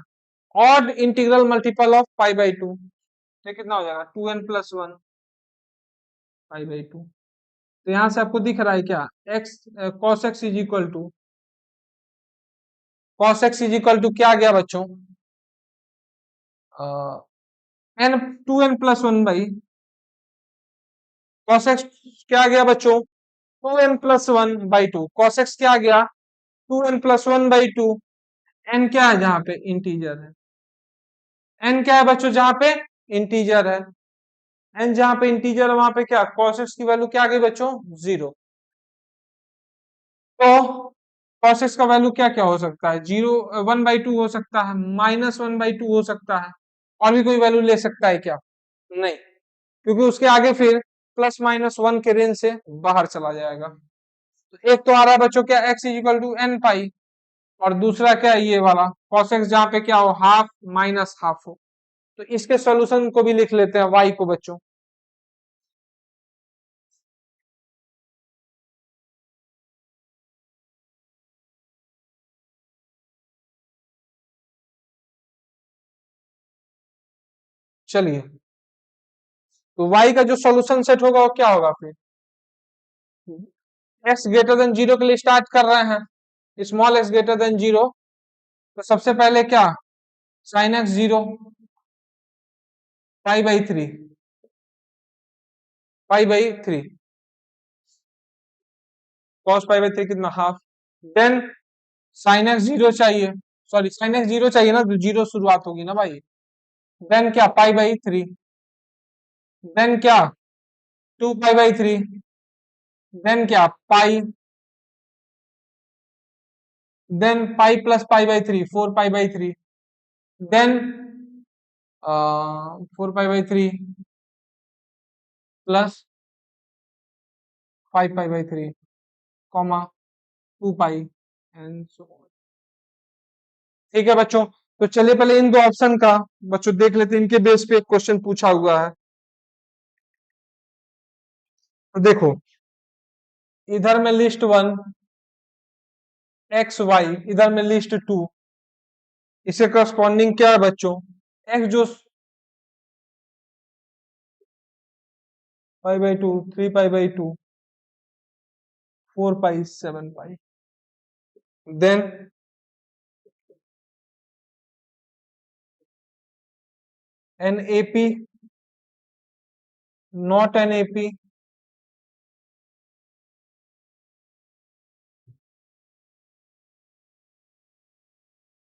odd integral multiple of pi by to. ये कितना हो जाएगा, 2n+1 पाई बाई टू। तो यहां से आपको दिख रहा है क्या, x cos x is equal to, cos x is equal to क्या आ गया बच्चों, N 2n+1 by cos x, क्या आ गया बच्चों, 2n+1/2। कॉस एक्स क्या आ गया, 2n+1/2। एन क्या है जहां पे इंटीजर है, एन क्या है बच्चों जहां पे इंटीजर है, एन जहां पे इंटीजर है वहां पे क्या, कॉस एक्स की वैल्यू क्या आ गई बच्चों, जीरो। तो cos x का वैल्यू क्या क्या हो सकता है, 1/2 हो सकता है, -1/2 हो सकता है, और भी कोई वैल्यू ले सकता है क्या, नहीं, क्योंकि उसके आगे फिर +-1 के रेंज से बाहर चला जाएगा। तो एक तो आ रहा है बच्चों क्या, x is equal to N pi, और दूसरा क्या है ये वाला cos x जहां पे क्या हो, हाफ माइनस हाफ हो। तो इसके सॉल्यूशन को भी लिख लेते हैं y को बच्चों। चलिए, तो y का जो सॉल्यूशन सेट होगा वो क्या होगा फिर, x ग्रेटर देन जीरो के लिए स्टार्ट कर रहे हैं, small x greater than zero. तो सबसे पहले क्या, sine x zero, pi, pi, cos pi कितना, half. Then sine x zero चाहिए, सॉरी साइन एक्स जीरो चाहिए ना, तो जीरो शुरुआत होगी ना भाई। देन क्या, पाई/3, देन क्या, 2 पाई/3, देन क्या पाई, देन पाई प्लस पाई/3, 4 पाई/3, देन 4 पाई/3 प्लस 5 पाई/3, comma 2 pi, and so on. ठीक है बच्चों, तो चलिए पहले इन दो ऑप्शन का बच्चों देख लेते हैं, इनके बेस पे एक क्वेश्चन पूछा हुआ है। तो देखो, इधर में लिस्ट 1 XY, इधर में लिस्ट 2, इसके करस्पॉन्डिंग क्या है बच्चों, एक्स जो पाई/2, 3 पाई/2, 4 pi, 7 pi. Then an A P, not an A P,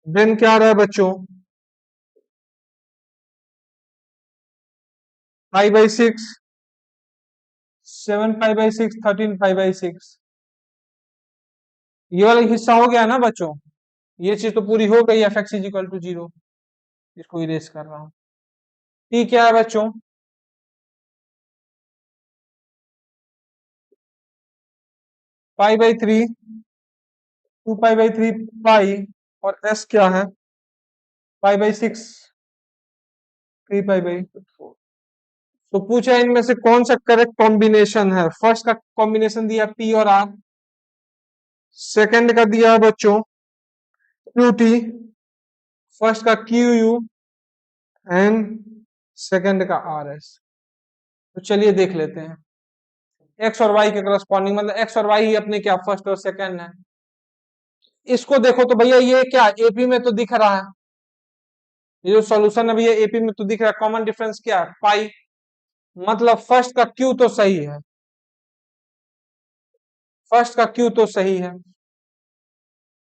then क्या आ रहा है बच्चों, पाई/6, 7 पाई/6, 13 पाई/6। ये वाला हिस्सा हो गया ना बच्चों, ये चीज तो पूरी हो गई, f x is equal to zero. इसको इरेज कर रहा हूं। टी क्या है बच्चों, पाई/3, 2 पाई/3 पाई, और एस क्या है, पाई/6, 3 पाई/4। तो पूछा इनमें से कौन सा करेक्ट कॉम्बिनेशन है। फर्स्ट का कॉम्बिनेशन दिया पी और आर, सेकंड का दिया है बच्चों क्यू टी, फर्स्ट का क्यू यू, एंड सेकंड का आर एस। तो चलिए देख लेते हैं, एक्स और वाई के करस्पॉन्डिंग, मतलब एक्स और वाई ही अपने क्या फर्स्ट और सेकंड है। इसको देखो तो भैया ये क्या एपी में तो दिख रहा है, ये जो सॉल्यूशन है भैया एपी में तो दिख रहा है, कॉमन डिफरेंस क्या है, पाई, मतलब फर्स्ट का क्यू तो सही है, फर्स्ट का क्यू तो सही है,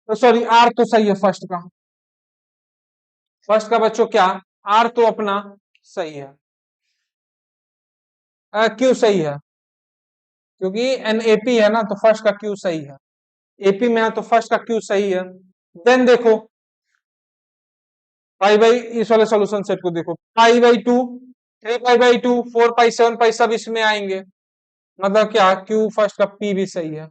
तो सॉरी आर तो सही है फर्स्ट का, फर्स्ट का बच्चों क्या, आर तो अपना सही है, क्यू सही है, क्योंकि एनएपी है ना, तो फर्स्ट का क्यू सही है। एपी में है तो फर्स्ट का क्यू सही है। देन देखो पाई बाई, इस वाले सॉल्यूशन सेट को देखो, पाई by two, 3 pi by 2, 4 pi, 7 पाई सब इसमें आएंगे, मतलब क्या क्यू फर्स्ट का पी भी सही है।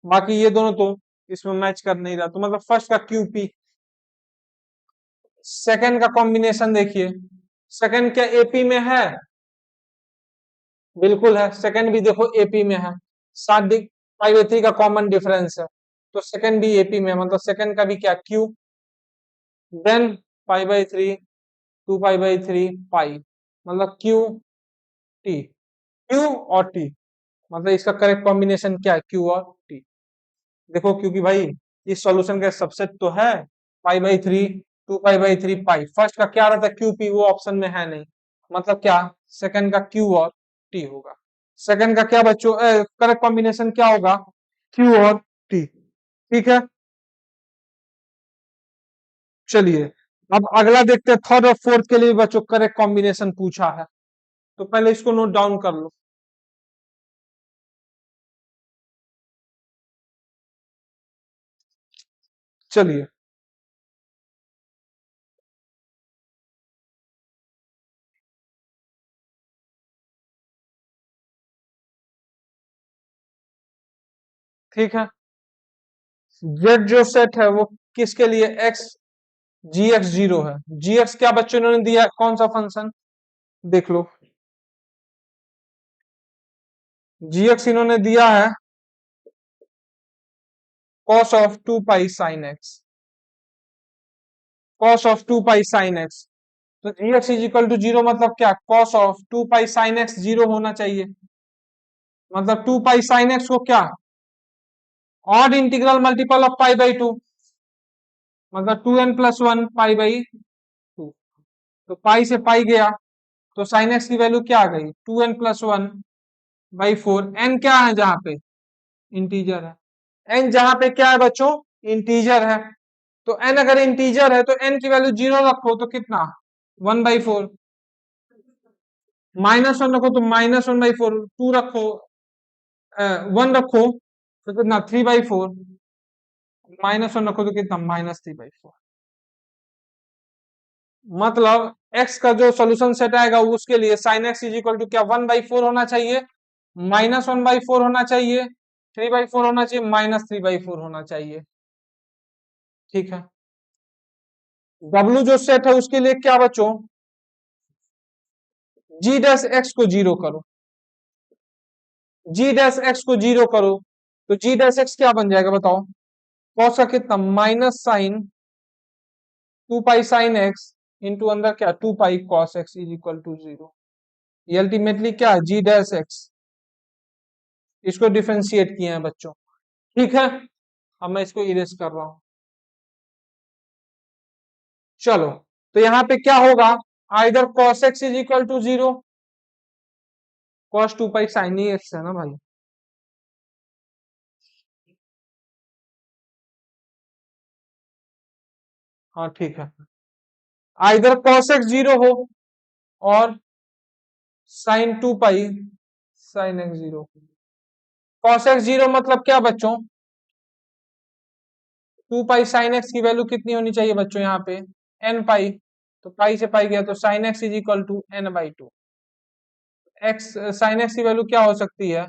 बाकी ये दोनों तो इसमें मैच कर नहीं रहा, तो मतलब फर्स्ट का क्यू पी। सेकंड का कॉम्बिनेशन देखिए, सेकंड क्या एपी में है? बिल्कुल है, सेकंड भी देखो एपी में है, 7 पाई बाई 3 का कॉमन डिफरेंस है, तो सेकंड भी एपी में है, मतलब सेकंड का भी क्या Q. Then pi by 3, 2 pi by 3 pi, मतलब क्यू टी, क्यू और टी, मतलब इसका करेक्ट कॉम्बिनेशन क्या है, क्यू और टी। देखो क्योंकि भाई इस सॉल्यूशन का सबसेट तो है pi by 3, 2 pi by 3 pi, first का क्या रहता है क्यू पी, वो ऑप्शन में है नहीं, मतलब क्या सेकंड का क्यू और टी होगा। सेकंड का क्या बच्चों, करेक्ट कॉम्बिनेशन क्या होगा, क्यू और टी। ठीक है, चलिए अब अगला देखते हैं, थर्ड और फोर्थ के लिए बच्चों करेक्ट कॉम्बिनेशन पूछा है, तो पहले इसको नोट डाउन कर लो। चलिए ठीक है, जेड जो सेट है वो किसके लिए, एक्स, जी एक्स जीरो है। जी एक्स क्या बच्चों इन्होंने दिया है, कौन सा फंक्शन, देख लो। जी एक्स इन्होंने दिया है cos of 2 pi sin x, cos of 2 pi sin x, तो G x is equal to zero, मतलब क्या cos of 2 pi sin x जीरो होना चाहिए, मतलब 2 पाई sin x को क्या odd integral multiple of pi by 2, मतलब 2n+1 पाई बाई 2, तो पाई से पाई गया, तो साइन एक्स की वैल्यू क्या आ गई, 2n+1/4, एन क्या है जहां पे, इंटीजर है, एन जहां पे क्या है बच्चों, इंटीजर है, तो एन अगर इंटीजर है तो एन की वैल्यू जीरो रखो तो कितना, 1/4, -1 रखो तो -1/4, 2 रखो, 1 रखो तो कितना 3/4, -1 रखो तो कितना -3/4, मतलब x का जो सोल्यूशन सेट आएगा उसके लिए sine x is equal to क्या 1/4 होना चाहिए, -1/4 होना चाहिए, 3/4 होना चाहिए, -3/4 होना चाहिए। ठीक है, W जो सेट है उसके लिए क्या बच्चों, जी डैश एक्स को जीरो करो, जी डैश एक्स को जीरो करो, तो जी डैश एक्स क्या बन जाएगा बताओ, कॉस का कितना -2 पाई sin x इंटू अंदर क्या 2 पाई cos x is equal to zero, ये अल्टीमेटली क्या है जी डैश एक्स, इसको डिफ्रेंशिएट किए हैं बच्चों। ठीक है, अब मैं इसको इरेज कर रहा हूं, चलो, तो यहां पे क्या होगा, either cos x is equal to zero, cos 2 pi sin x है ना भाई, हाँ ठीक है, आइदर cos x जीरो हो और sin 2 pi sin x zero, cos x zero मतलब क्या बच्चों, 2 पाई sin x की वैल्यू कितनी होनी चाहिए बच्चों यहाँ पे, n पाई, तो पाई से पाई गया तो sin x is equal to n/2, x sin x की वैल्यू क्या हो सकती है,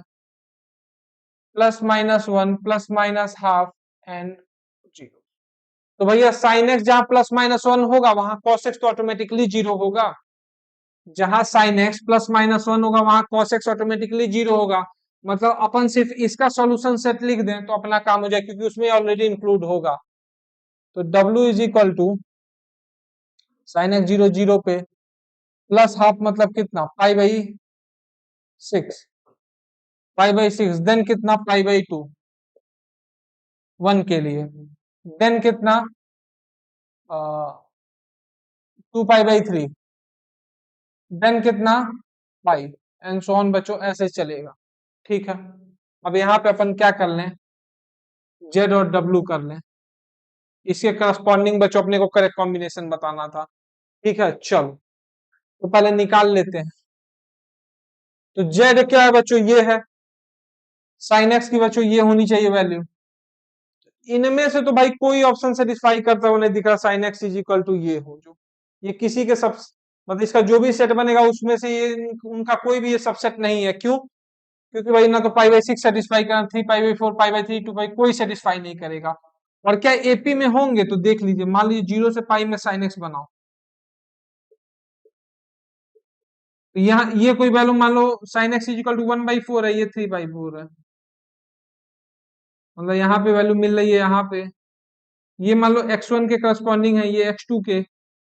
+-1 +-हाफ एंड जीरो, तो भैया साइन एक्स जहां +-1 होगा वहां cos x तो ऑटोमेटिकली जीरो होगा, जहां साइन एक्स +-1 होगा वहां cos x ऑटोमेटिकली जीरो होगा, मतलब अपन सिर्फ इसका सॉल्यूशन सेट लिख दें तो अपना काम हो जाए, क्योंकि उसमें ऑलरेडी इंक्लूड होगा, तो W is equal to sine x zero zero पे +-हाफ मतलब कितना पाई/6, पाई/6, देन कितना पाई/2 1 के लिए, देन कितना 2 पाई/3, देन कितना पाई, एंड सो ऑन बच्चों, ऐसे चलेगा। ठीक है, अब यहाँ पे अपन क्या कर लें, जेड और डब्ल्यू कर लें, इसके करस्पॉन्डिंग बच्चों अपने को करेक्ट कॉम्बिनेशन बताना था। ठीक है, चलो तो पहले निकाल लेते हैं, तो जेड क्या है बच्चों, ये है साइन एक्स की बच्चों ये होनी चाहिए वैल्यू, इनमें से तो भाई कोई ऑप्शन सेटिस्फाई करता हुआ नहीं दिख रहा sine x is equal to ये हो जो, ये किसी के सब मतलब इसका जो भी सेट बनेगा उसमें से ये उनका कोई भी ये सबसेट नहीं है। क्यों? क्योंकि भाई ना तो पाई बाई सिक्स सेटिस्फाई करना, 3 पाई बाई 4, पाई बाई 3, 2 पाई, कोई सेटिस्फाई नहीं करेगा। और क्या एपी में होंगे तो देख लीजिए, मान लीजिए 0 से पाई में साइन एक्स बनाओ, तो यहाँ ये कोई वैल्यू मान लो sine x is equal to 1/4 है, ये 3/4 है, मतलब यहाँ पे वैल्यू मिल रही है यहाँ पे। ये मान लो x1 के करस्पॉन्डिंग है, ये x2 के,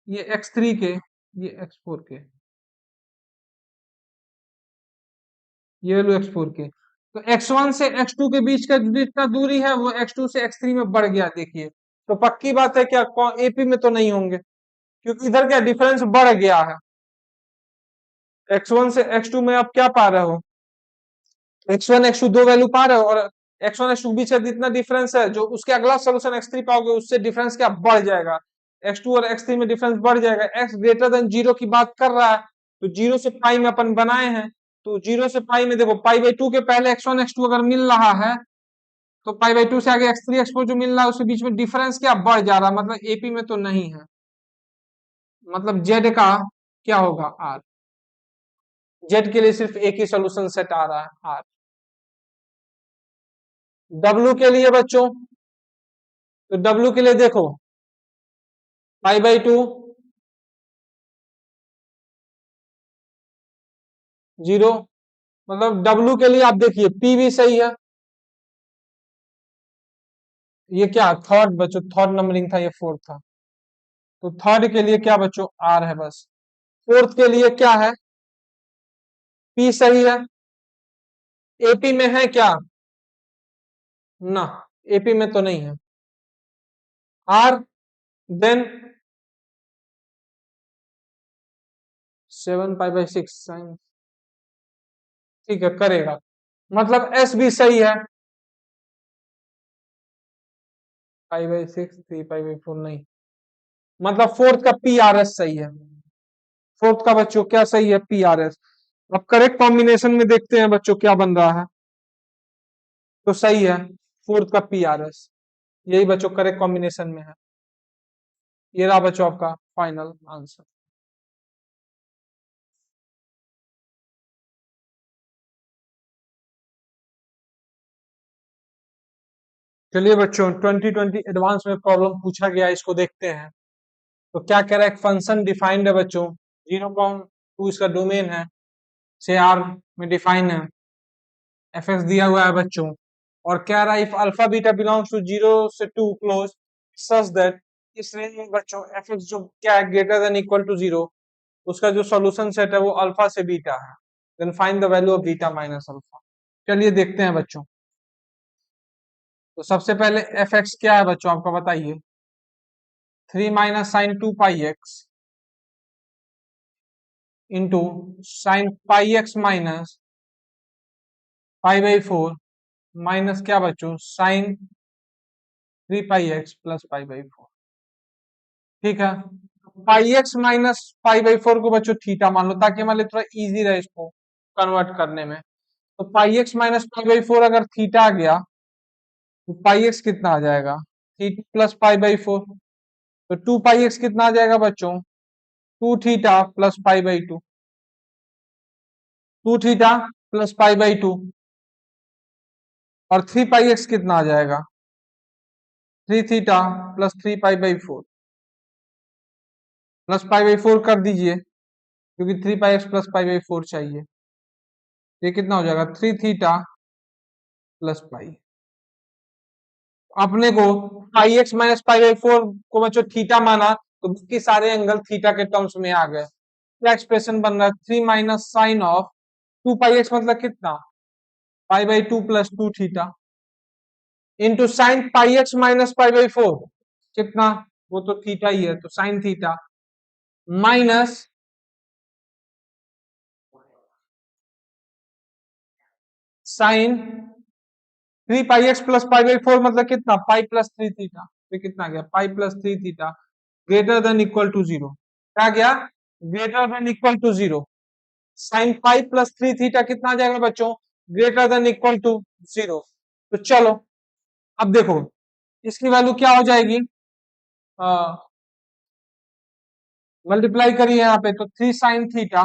ये x3 के, ये x4 के, ये वैल्यू x4 के। तो x1 से x2 के बीच का जितना दूरी है वो x2 से x3 में बढ़ गया, देखिए। तो पक्की बात है क्या एपी में तो नहीं होंगे, क्योंकि इधर क्या डिफरेंस बढ़ गया है। x1 से x2 में आप क्या पा रहे हो, x1 x2 दो वैल्यू पा रहे हो, और x1 x2 के बीच का जितना डिफरेंस है जो उसके अगला सोल्यूशन x3 पाओगे उससे डिफरेंस क्या बढ़ जाएगा, x2 और x3 में डिफरेंस बढ़ जाएगा। x ग्रेटर देन 0 की बात कर रहा है, तो 0 से पाई में अपन बनाए हैं, तो 0 से पाई में देखो पाई बाई 2 के पहले x1 x2 अगर मिल रहा है तो पाई बाई 2 से आगे x3 x4 जो मिल रहा है उसके बीच में डिफरेंस क्या बढ़ जा रहा है, मतलब एपी में तो नहीं है, मतलब जेड का क्या होगा आर, जेड के लिए सिर्फ एक ही सोल्यूशन सेट आ रहा है आर। डब्ल्यू के लिए बच्चों, तो डब्ल्यू के लिए देखो पाई बाई 2, 0, मतलब डब्ल्यू के लिए आप देखिए पी भी सही है, ये क्या थर्ड बच्चों, थर्ड नंबरिंग था, ये फोर्थ था, तो थर्ड के लिए क्या बच्चों आर है बस। फोर्थ के लिए क्या है, पी सही है, एपी में है क्या ना, एपी में तो नहीं है R, then 7 pi by 6 sine, ठीक है करेगा, मतलब एस भी सही है, पाई बाई 6, 3 पाई बाई 4 नहीं, मतलब फोर्थ का पी आर एस सही है, फोर्थ का बच्चों क्या सही है, पी आर एस। अब करेक्ट कॉम्बिनेशन में देखते हैं बच्चों क्या बन रहा है, तो सही है फोर्थ का पी आर एस, यही बच्चों करेक्ट कॉम्बिनेशन में है। ये रहा बच्चों आपका फाइनल आंसर। चलिए बच्चों 2020 एडवांस में प्रॉब्लम पूछा गया, इसको देखते हैं। तो क्या कह रहा है, एक फंक्शन डिफाइंड है बच्चों, 0.2 इसका डोमेन है, से आर में डिफाइन है, एफ एक्स दिया हुआ है बच्चों, और क्या रहा है if alpha beta belongs to 0 से 2 क्लोज सच दैट, इस रेंज में बच्चों एफ एक्स जो क्या है ग्रेटर देन इक्वल टू 0, उसका जो सॉल्यूशन सेट है वो अल्फा से बीटा है, then find the value of beta minus alpha. चलिए देखते हैं बच्चों। तो सबसे पहले एफ एक्स क्या है बच्चों आपका बताइए, 3 - sin 2 pi x into sin 5x minus pi by 4 minus क्या बच्चों sin 3 pi x plus pi by 4, ठीक है। पाई एक्स माइनस पाई बाई 4 को बच्चों थीटा मान लो, ताकि हमारे लिए थोड़ा इजी रहे इसको कन्वर्ट करने में। तो पाई एक्स माइनस पाई बाई 4 अगर थीटा आ गया तो पाई एक्स कितना आ जाएगा, थीटा प्लस पाई बाई 4, तो 2 पाई एक्स कितना आ जाएगा बच्चों, 2 theta plus pi by 2, 2 theta plus pi by 2, और 3 पाई एक्स कितना आ जाएगा, 3 theta plus 3 pi by 4, plus pi by 4 कर दीजिए क्योंकि 3 pi x plus pi by 4 चाहिए, ये कितना हो जाएगा 3 थीटा प्लस पाई। अपने को पाई एक्स माइनस पाई बाई 4 को बच्चों थीटा माना, तो बाकी सारे एंगल थीटा के टर्म्स में आ गए। क्या एक्सप्रेशन बन रहा है, 3 - sin ऑफ 2 पाई एक्स मतलब कितना, pi by 2 plus 2 theta into sine pi x minus pi by 4 कितना, वो तो थीटा ही है, तो sine theta minus sine 3 pi x plus pi by 4 मतलब कितना, पाई प्लस 3 थीटा, तो कितना गया pi plus 3 theta greater than equal to 0, क्या गया greater than equal to 0, sine pi plus 3 theta कितना आ जाएगा बच्चों, ग्रेटर देन इक्वल टू 0। तो चलो अब देखो इसकी वैल्यू क्या हो जाएगी, मल्टीप्लाई करिए यहाँ पे, तो 3 sine theta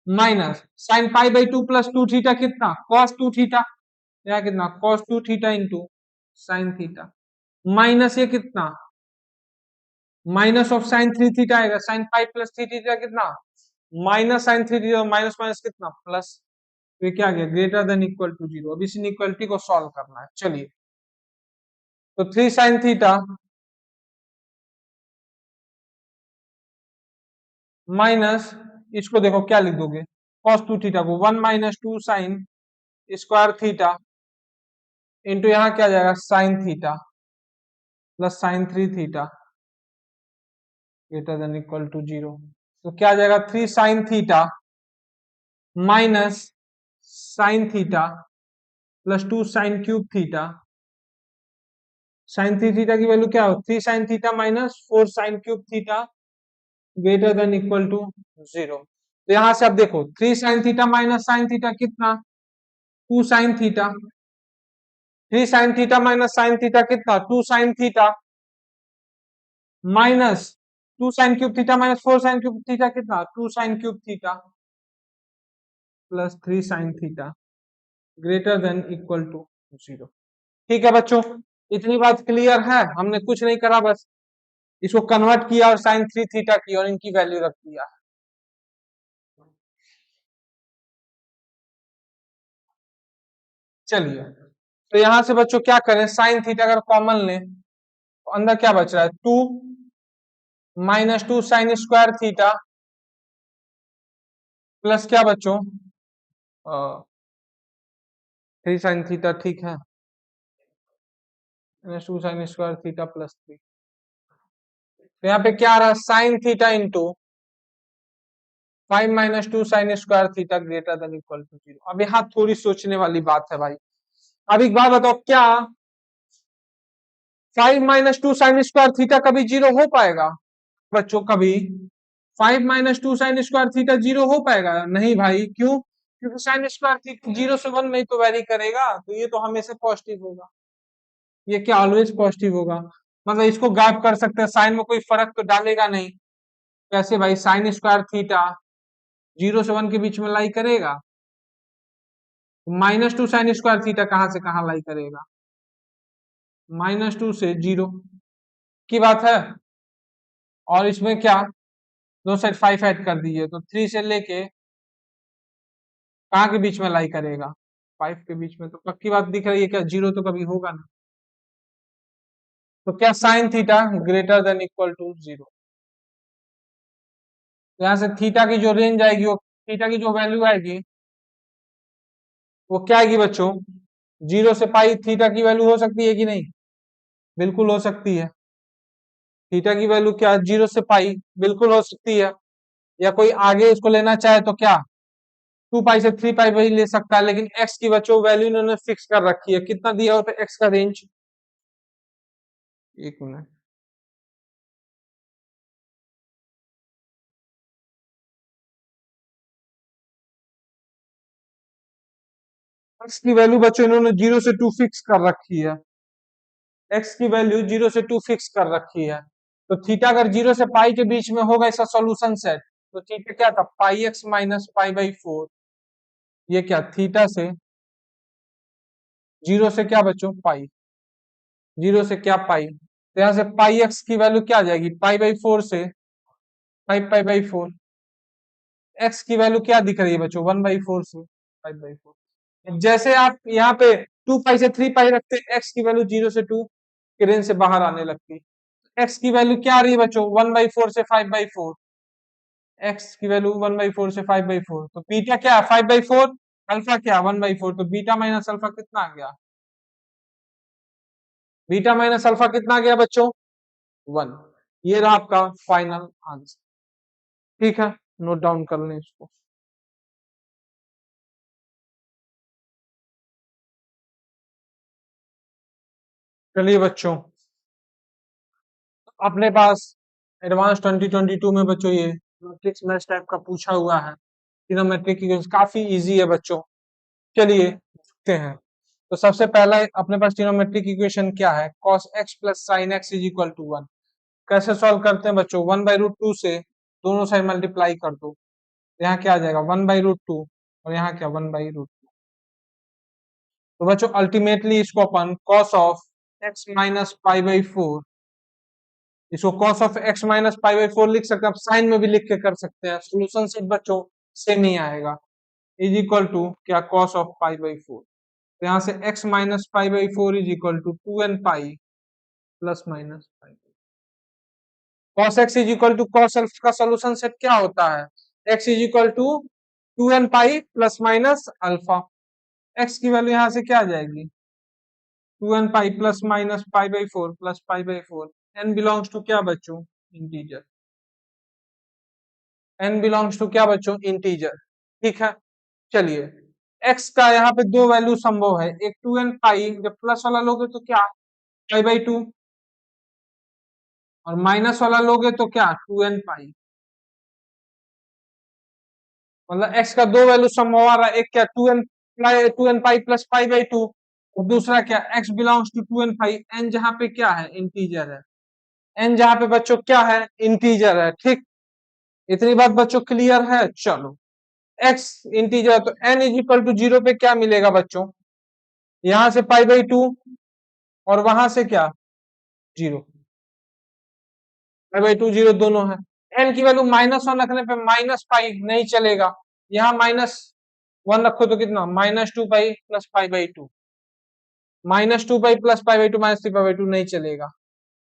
minus sine pi by 2 plus 2 theta कितना, कॉस 2 थीटा, या कितना cos 2 theta into sine theta, minus ये कितना माइनस ऑफ साइन 3 थीटा आएगा, साइन पाई प्लस 3 थीटा कितना minus sine 3 theta, minus minus कितना प्लस, तो ये क्या आ गया ग्रेटर देन इक्वल टू 0। अब इस इनइक्वालिटी को सॉल्व करना है, चलिए, तो 3 साइन थीटा माइनस, इसको देखो क्या लिख दोगे, कॉस 2 थीटा को 1 minus 2 sine square theta into यहाँ क्या आ जाएगा sine theta plus sine 3 theta greater than equal to 0। तो क्या आ जाएगा 3 sine theta minus sine theta plus 2 sine cube theta, sine 3 theta की वैल्यू क्या हो 3 sine theta minus 4 sine cube theta greater than equal to 0। तो यहां से आप देखो 3 sine theta minus sine theta कितना 2 sine theta, 3 sine theta minus sine theta कितना 2 sine theta minus 2 sine cube theta minus 4 sine cube theta कितना 2 sine cube theta plus 3 sine theta greater than equal to 0। ठीक है बच्चों, इतनी बात क्लियर है, हमने कुछ नहीं करा, बस इसको कन्वर्ट किया और साइन 3 थीटा की और इनकी वैल्यू रख दिया। चलिए, तो यहां से बच्चों क्या करें, साइन थीटा अगर कॉमन लें तो अंदर क्या बच रहा है 2 minus 2 sine square theta plus क्या बच्चों 3 साइन थीटा, ठीक है, minus 2 sine square theta plus 3, तो यहाँ पे क्या आ रहा है sine theta into 5 minus 2 sine square theta greater than equal to 0। अब यहाँ थोड़ी सोचने वाली बात है भाई, अब एक बात बताओ, क्या 5 माइनस 2 साइन स्क्वायर थीटा कभी 0 हो पाएगा बच्चों, कभी 5 माइनस 2 साइन स्क्वायर थीटा 0 हो पाएगा, नहीं भाई, क्यों, क्योंकि साइन स्क्वायर थीटा 0 से 1 में ही तो वेरी करेगा, तो ये तो हमेशा पॉजिटिव होगा, ये क्या ऑलवेज पॉजिटिव होगा, मतलब इसको गायब कर सकते हैं, साइन में कोई फर्क तो डालेगा नहीं, कैसे भाई साइन स्क्वायर थीटा 0 से 1 के बीच में लाई करेगा, माइनस 2 साइन स्क्वायर थीटा कहां से कहां लाई करेगा, -2 से 0 की बात है, और इसमें क्या दो साइड 5 ऐड कर दीजिए, तो 3 से लेके कहाँ के बीच में लाई करेगा 5 के बीच में, तो पक्की बात दिख रही है क्या 0 तो कभी होगा ना, तो क्या sine theta greater than equal to 0, यहाँ से थीटा की जो रेंज आएगी, वो थीटा की जो वैल्यू आएगी वो क्या आएगी बच्चों, 0 से पाई थीटा की वैल्यू हो सकती है कि नहीं, बिल्कुल हो सकती है, थीटा की वैल्यू क्या 0 से पाई बिल्कुल हो सकती है, या कोई आगे इसको लेना चाहे तो क्या 2 पाई से 3 पाई वही ले सकता है, लेकिन एक्स की बच्चों वैल्यू इन्होंने फिक्स कर रखी है, कितना दिया होता है एक्स का रेंज, एक मिनट, एक्स की वैल्यू बच्चों इन्होंने 0 से 2 फिक्स कर रखी है, एक्स की वैल्यू 0 से 2 फिक्स कर रखी है, तो थीटा अगर 0 से पाई के बीच में होगा इसका सॉल्यूशन सेट, तो थीटा क्या था पाई एक्स माइनस पाई बाई 4, ये क्या थीटा से 0 से क्या बच्चों पाई, 0 से क्या पाई, तो यहाँ से पाई एक्स की वैल्यू क्या आ जाएगी पाई बाई 4 से 5 पाई बाई 4, एक्स की वैल्यू क्या दिख रही है बच्चों 1 बाई 4 से 5 बाई 4, जैसे आप यहाँ पे 2 पाई से 3 पाई रखते एक्स की वैल्यू 0 से 2 की रेंज से बाहर आने लगती, एक्स की वैल्यू क्या आ रही है बच्चों 1 बाई 4 से 5 बाई 4, एक्स की वैल्यू 1 बाई 4 से 5 बाई 4, तो बीटा क्या है 5 बाई 4, अल्फा क्या 1 बाई 4, तो बीटा माइनस अल्फा कितना आ गया, बीटा माइनस अल्फा कितना आ गया बच्चों 1, ये रहा आपका फाइनल आंसर, ठीक है, नोट डाउन कर लें इसको। चलिए बच्चों, अपने पास एडवांस 2022 में बच्चों ये मैट्रिक्स मैच टाइप का पूछा हुआ है, ट्रिग्नोमेट्री की काफी इजी है बच्चों, चलिए देखते हैं। तो सबसे पहला अपने पास ट्रिग्नोमेट्रिक इक्वेशन क्या है, cos x plus sine x is equal to 1। कैसे सॉल्व करते हैं बच्चों, 1/√2 से दोनों साइड मल्टीप्लाई कर दो, यहाँ क्या आ जाएगा 1/√2 और यहाँ क्या 1/√2। तो बच्चों अल्टीमेटली इसको अपन cos of x minus pi by 4, इसको cos of x minus pi by 4 लिख सकते हैं, आप साइन में भी लिख के कर सकते हैं, सोल्यूशन सेट बच्चों सेम ही आएगा, इज इक्वल टू क्या cos ऑफ पाई बाई 4। तो यहाँ से x minus pi by 4 is equal to 2n pi plus minus pi. cos x is equal to cos alpha का सोल्यूशन सेट क्या होता है, x is equal to 2n pi plus minus alpha. x की वैल्यू यहाँ से क्या आ जाएगी 2n pi plus minus pi by 4 plus pi by 4। n belongs to क्या बच्चों, इंटीजर। n बिलोंग्स टू क्या बच्चों, इंटीजर। ठीक है, चलिए x का यहाँ पे दो वैल्यू संभव है, एक 2n पाई, जब प्लस वाला लोगे तो क्या पाई बाई 2, और माइनस वाला लोगे तो क्या 2n पाई। मतलब x का दो वैल्यू संभव आ रहा है, एक क्या 2n pi plus pi by 2, और दूसरा क्या x belongs to 2n pi, n जहां पे क्या है इंटीजर है, n जहां पे बच्चों क्या है इंटीजर है। ठीक, इतनी बात बच्चों क्लियर है। चलो x इंटीजर है तो n इज इक्वल टू 0 पे क्या मिलेगा बच्चों, यहां से पाई बाई 2 और वहां से क्या 0, पाई बाई 2 0 दोनों है। n की वैल्यू -1 रखने पे माइनस पाई नहीं चलेगा, यहाँ -1 रखो तो कितना -2 pi plus pi by 2, -2 pi plus pi by 2 -3 pi by 2 नहीं चलेगा।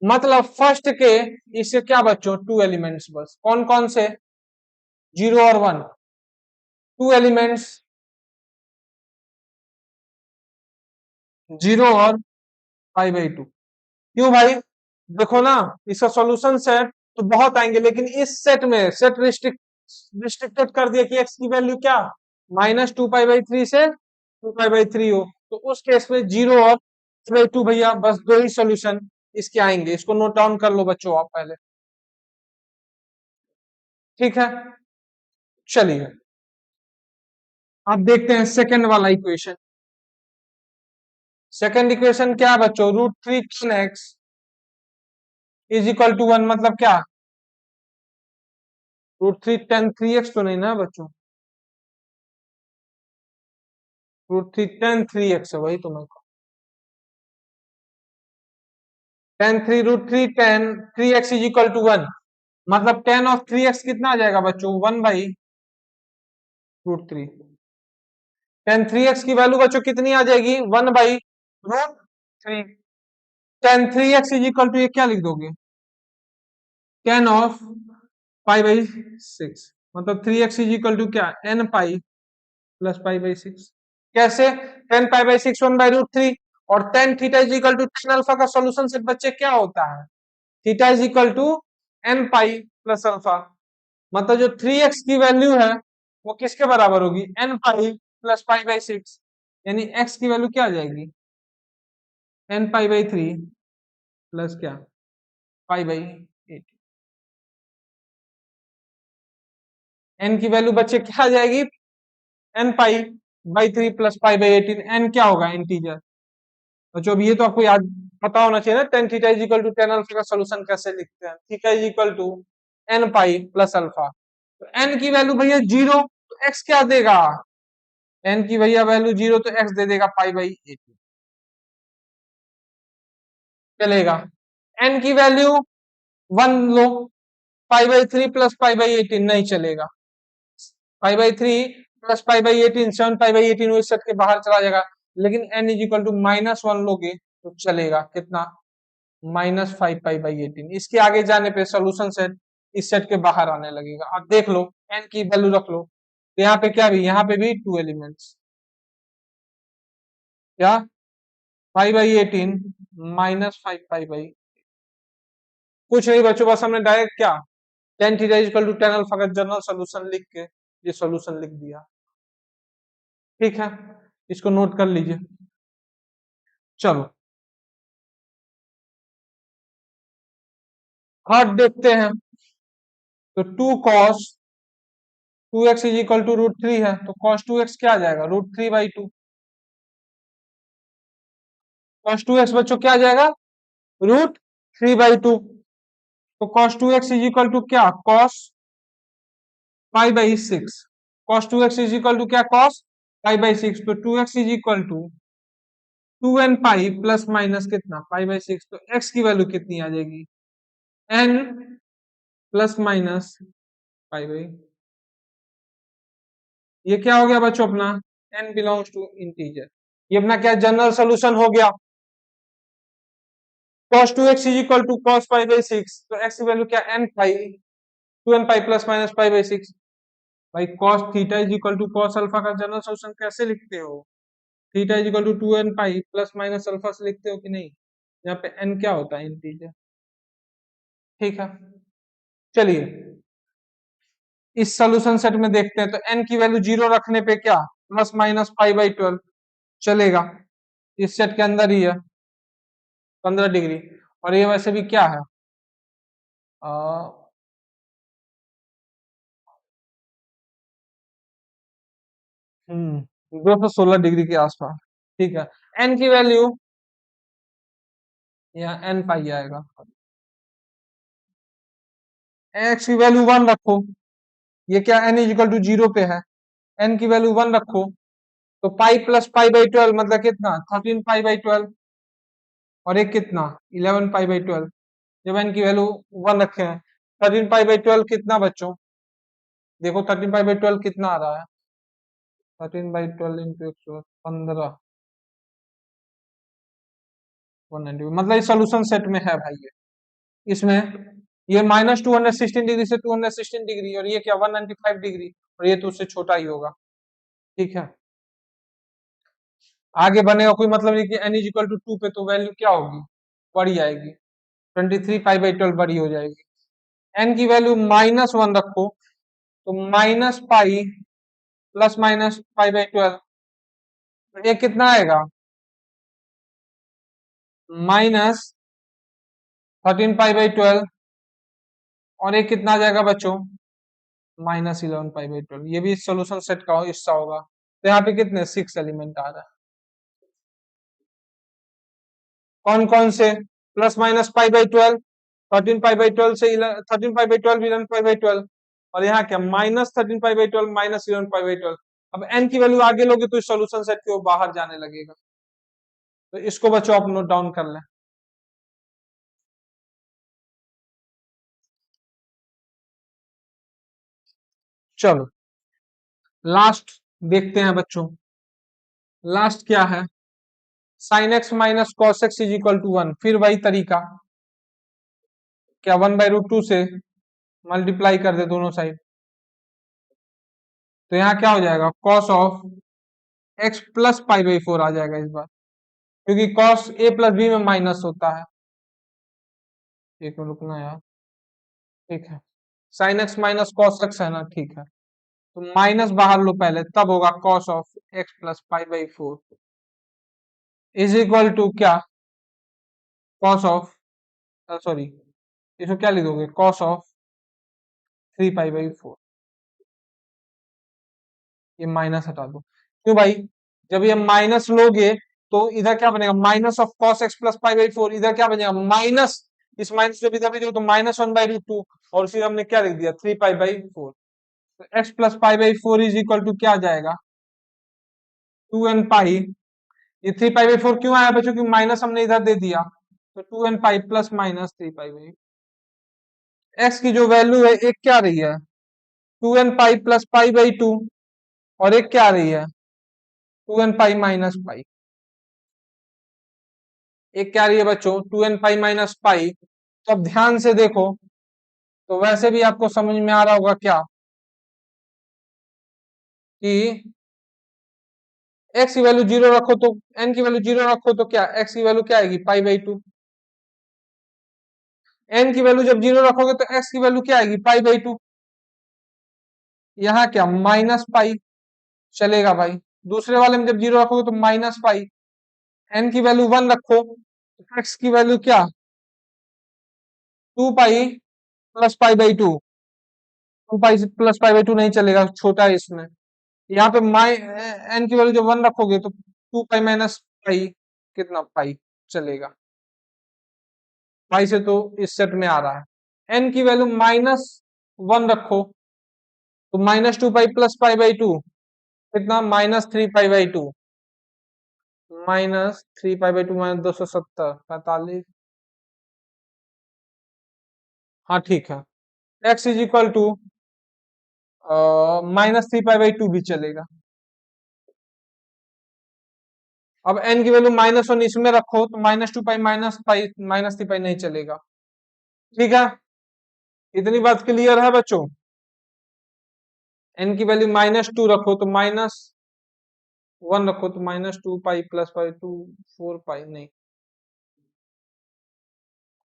मतलब फर्स्ट के इससे क्या बच्चों टू एलिमेंट्स, बस कौन कौन से 0 और 1, टू एलिमेंट्स 0 और पाई बाई 2। क्यों भाई, देखो ना इसका सॉल्यूशन सेट तो बहुत आएंगे, लेकिन इस सेट में सेट रिस्ट्रिक्टेड कर दिया कि x की वैल्यू क्या -2 पाई बाई 3 से 2 पाई बाई 3 हो, तो उस केस में 0 और 2 भैया बस दो ही सॉल्यूशन इसके आएंगे, इसको नोट डाउन कर लो बच्चों आप पहले। ठीक है, चलिए अब देखते हैं सेकंड वाला इक्वेशन। सेकंड इक्वेशन क्या है बच्चों, √3 इज इक्वल टू 1, मतलब क्या √3 tan 3x तो नहीं ना बच्चों, √3 tan 3x है, वही तो मैं tan 3 √3 tan 3x is equal to 1, मतलब tan ऑफ 3x कितना आ जाएगा बच्चों 1/√3। tan 3x की वैल्यू बच्चों कितनी आ जाएगी 1/√3। tan 3x is equal to ये क्या लिख दोगे tan ऑफ पाई बाई 6, मतलब 3x इज इक्वल टू क्या n pi plus pi by 6। कैसे, tan पाई बाई 6 1/√3, और tan theta is equal to tan alpha का सॉल्यूशन सेट बच्चे क्या होता है, theta is equal to n pi plus alpha. मतलब जो 3x की वैल्यू है वो किसके बराबर होगी n pi plus pi by 6, यानी x की वैल्यू क्या आ जाएगी n पाई बाई 3 प्लस क्या पाई बाई 8। n की वैल्यू बच्चे क्या आ जाएगी n pi by 3 plus pi by 18। n क्या होगा इंटीजर बच्चों, अब ये तो आपको याद पता होना चाहिए ना, tan theta is equal to tan alpha का सॉल्यूशन कैसे लिखते हैं, theta is equal to n pi plus alpha. तो n की वैल्यू भैया 0, तो x क्या देगा, n की भैया वैल्यू 0 तो x दे देगा पाई बाई 18, चलेगा। n की value 1 low, pi by 3 plus pi by 18 नहीं चलेगा, पाई by 3 plus pi by 18 7 pi by 18 इस सेट के बाहर चला जाएगा, लेकिन n इज इक्वल टू -1 लोगे तो चलेगा, कितना -5 पाई बाई 18। इसके आगे जाने पे सोल्यूशन सेट इस सेट के बाहर आने लगेगा। अब देख लो n की वैल्यू रख लो, तो यहाँ पे क्या भी, यहाँ पे भी टू एलिमेंट्स, क्या पाई बाई 18 -5 पाई बाई, कुछ नहीं बच्चों, बस हमने डायरेक्ट क्या tan theta is equal to tan alpha का जनरल सॉल्यूशन लिख के ये सॉल्यूशन लिख दिया। ठीक है, इसको नोट कर लीजिए। चलो थर्ड देखते हैं, तो 2 cos 2x is equal to √3 है, तो cos 2x क्या आ जाएगा √3/2। कॉस 2x बच्चों क्या आ जाएगा, √3/2। तो cos 2x is equal to क्या, cos π/6। cos 2x is equal to क्या, cos π/6। तो 2x is equal to 2n pi plus minus कितना, π/6। तो x की वैल्यू कितनी आ जाएगी, n प्लस माइनस पाई। ये क्या हो गया बच्चों अपना, n बिलोंग्स टू इंटीजर। ये अपना क्या जनरल सोल्यूशन हो गया। cos 2x is equal to cos π/6। तो x की वैल्यू क्या, n pi, 2n pi plus minus π/6। भाई cos theta is equal to cos alpha का जनरल सोल्यूशन कैसे लिखते हो, theta is equal to 2n pi plus minus alpha से लिखते हो कि नहीं। यहाँ पे n क्या होता है, इंटीजर। ठीक है, चलिए इस सोल्यूशन सेट में देखते हैं। तो n की वैल्यू 0 रखने पे क्या, प्लस माइनस π/12 चलेगा, इस सेट के अंदर ही है 15 डिग्री। और ये वैसे भी क्या है, 216 डिग्री के आसपास। ठीक है, n की वैल्यू यहाँ n पाई आएगा, x की वैल्यू 1 रखो। ये क्या, n इजिकल टू 0 पे है, n की वैल्यू 1 रखो। तो पाई प्लस π/12 मतलब कितना, 13 π/12। और एक कितना, 11 π/12। जब n की वैल्यू 1 रखे हैं, 13 π/12 कितना बच्चों, देखो 13 π/12 कितना आ रहा है, 13/12 इंटू 115, 190। मतलब इस सोल्यूशन सेट में है भाई, ये इसमें ये -216 डिग्री से 216 डिग्री, और ये क्या 195 डिग्री, और ये तो उससे छोटा ही होगा। ठीक है, आगे बनेगा कोई मतलब नहीं कि n इज इक्वल टू 2 पे तो वैल्यू क्या होगी, बड़ी आएगी, 23 π/12 बड़ी हो जाएगी। n की वैल्यू -1 रखो, तो माइनस पाई प्लस माइनस π/12, ये कितना आएगा, -13 π/12। और एक कितना आ जाएगा बच्चों, -11 π/12। ये भी सोल्यूशन सेट का हिस्सा होगा। तो यहाँ पे कितने 6 एलिमेंट आ रहा है, कौन कौन से, प्लस माइनस π/12, 13 π/12 से 13 π/12, 11 π/12। और यहाँ क्या, -13 π/12 -11 π/12। अब n की वैल्यू आगे लोगे तो इस सोल्यूशन सेट के वो बाहर जाने लगेगा। तो इसको बच्चों आप नोट डाउन कर लें। चलो लास्ट देखते हैं बच्चों, लास्ट क्या है, sine x minus cos x is equal to 1। फिर वही तरीका, क्या 1/√2 से मल्टीप्लाई कर दे दोनों साइड। तो यहाँ क्या हो जाएगा, कॉस ऑफ एक्स प्लस π/4 आ जाएगा इस बार, क्योंकि कॉस ए प्लस बी में माइनस होता है। एक मिनट रुकना यार, ठीक है, sine x minus cos x है ना, ठीक है। तो माइनस बाहर लो पहले, तब होगा cos of x plus π/4 is equal to क्या, कॉस ऑफ, सॉरी इसको क्या लिखोगे, कॉस ऑफ 3π/4। ये माइनस हटा दो, क्यों भाई, जब ये माइनस लोगे तो इधर क्या बनेगा, minus of cos x plus π/4, इधर क्या बनेगा माइनस, इस माइनस जब इधर भी तो -1/√2, और फिर हमने क्या लिख दिया 3π/4। तो x plus π/4 is equal to क्या आ जाएगा, 2n पाई। ये 3π/4 क्यों आया बच्चों, क्योंकि माइनस हमने इधर दे दिया, तो 2n pi plus minus 3π/4। X की जो वैल्यू है, एक क्या आ रही है 2n पाई प्लस π/2, और एक क्या आ रही है 2n पाई माइनस पाई। एक क्या आ रही है बच्चों 2n पाई माइनस पाई। तो अब ध्यान से देखो, तो वैसे भी आपको समझ में आ रहा होगा क्या, कि x की वैल्यू 0 रखो तो n की वैल्यू 0 रखो तो क्या, x की वैल्यू क्या आएगी π/2। n की वैल्यू जब 0 रखोगे तो x की वैल्यू क्या आएगी π/2। यहाँ क्या माइनस पाई चलेगा भाई, दूसरे वाले में जब 0 रखोगे तो माइनस पाई। n की वैल्यू 1 रखो, तो x की वैल्यू क्या 2 पाई प्लस π/2। 2 पाई प्लस π/2 नहीं चलेगा, छोटा है इसमें। यहाँ पे माइ n की वैल्यू जब 1 रखोगे तो 2 पाई माइनस पाई कितना पाई। चलेगा। पाई से तो इस सेट में आ रहा है। एन की वैल्यू -1 रखो तो -2 pi plus pi by two कितना, -3 pi by two, -3 pi by two -270 45। हाँ ठीक है। X is equal to -3 pi by two भी चलेगा। अब एन की वैल्यू -1 इसमें रखो तो -2 पाई -पाई -3 पाई नहीं चलेगा। ठीक है, इतनी बात क्लियर है बच्चों। एन की वैल्यू -2 रखो तो -1 रखो तो -2 पाई प्लस पाई टू 4 पाई नहीं,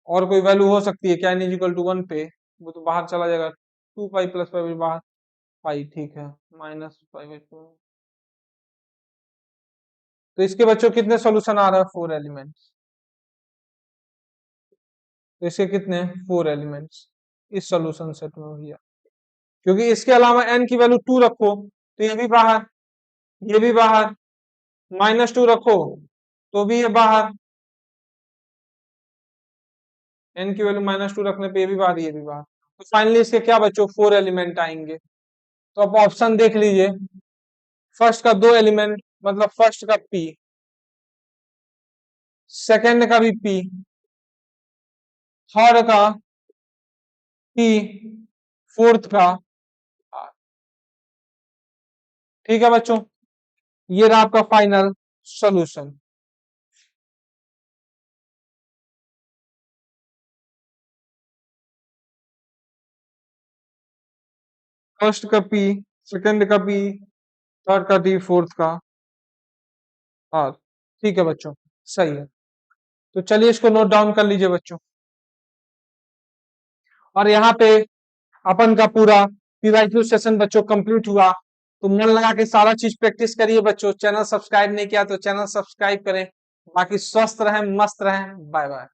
और कोई वैल्यू हो सकती है क्या एन इज इक्वल टू 1 पे, वो तो बाहर चला जाएगा। 2 पाई प्लस पाई बाहर, पाई ठीक है, -पाई/2। तो इसके बच्चों कितने सॉल्यूशन आ रहा है, 4 एलिमेंट्स। तो इसके कितने, 4 एलिमेंट्स इस सॉल्यूशन सेट में भैया। क्योंकि इसके अलावा एन की वैल्यू 2 रखो तो ये भी बाहर, ये भी बाहर, -2 रखो तो भी ये बाहर, एन की वैल्यू -2 रखने पे ये भी बाहर, ये भी बाहर। तो फाइनली इसके क्या बच्चों, 4 एलिमेंट आएंगे। तो आप ऑप्शन देख लीजिए, फर्स्ट का 2 एलिमेंट मतलब फर्स्ट का पी, सेकंड का भी पी, थर्ड का पी, फोर्थ का आर। ठीक है बच्चों, ये रहा आपका फाइनल सॉल्यूशन। फर्स्ट का पी, सेकंड का पी, थर्ड का डी, फोर्थ का आर। ठीक है बच्चों, सही है। तो चलिए इसको नोट डाउन कर लीजिए बच्चों। और यहाँ पे अपन का पूरा पीवाईक्यू सेशन बच्चों कंप्लीट हुआ। तो मन लगा के सारा चीज प्रैक्टिस करिए बच्चों। चैनल सब्सक्राइब नहीं किया तो चैनल सब्सक्राइब करें। बाकी स्वस्थ रहें, मस्त रहें, बाय बाय।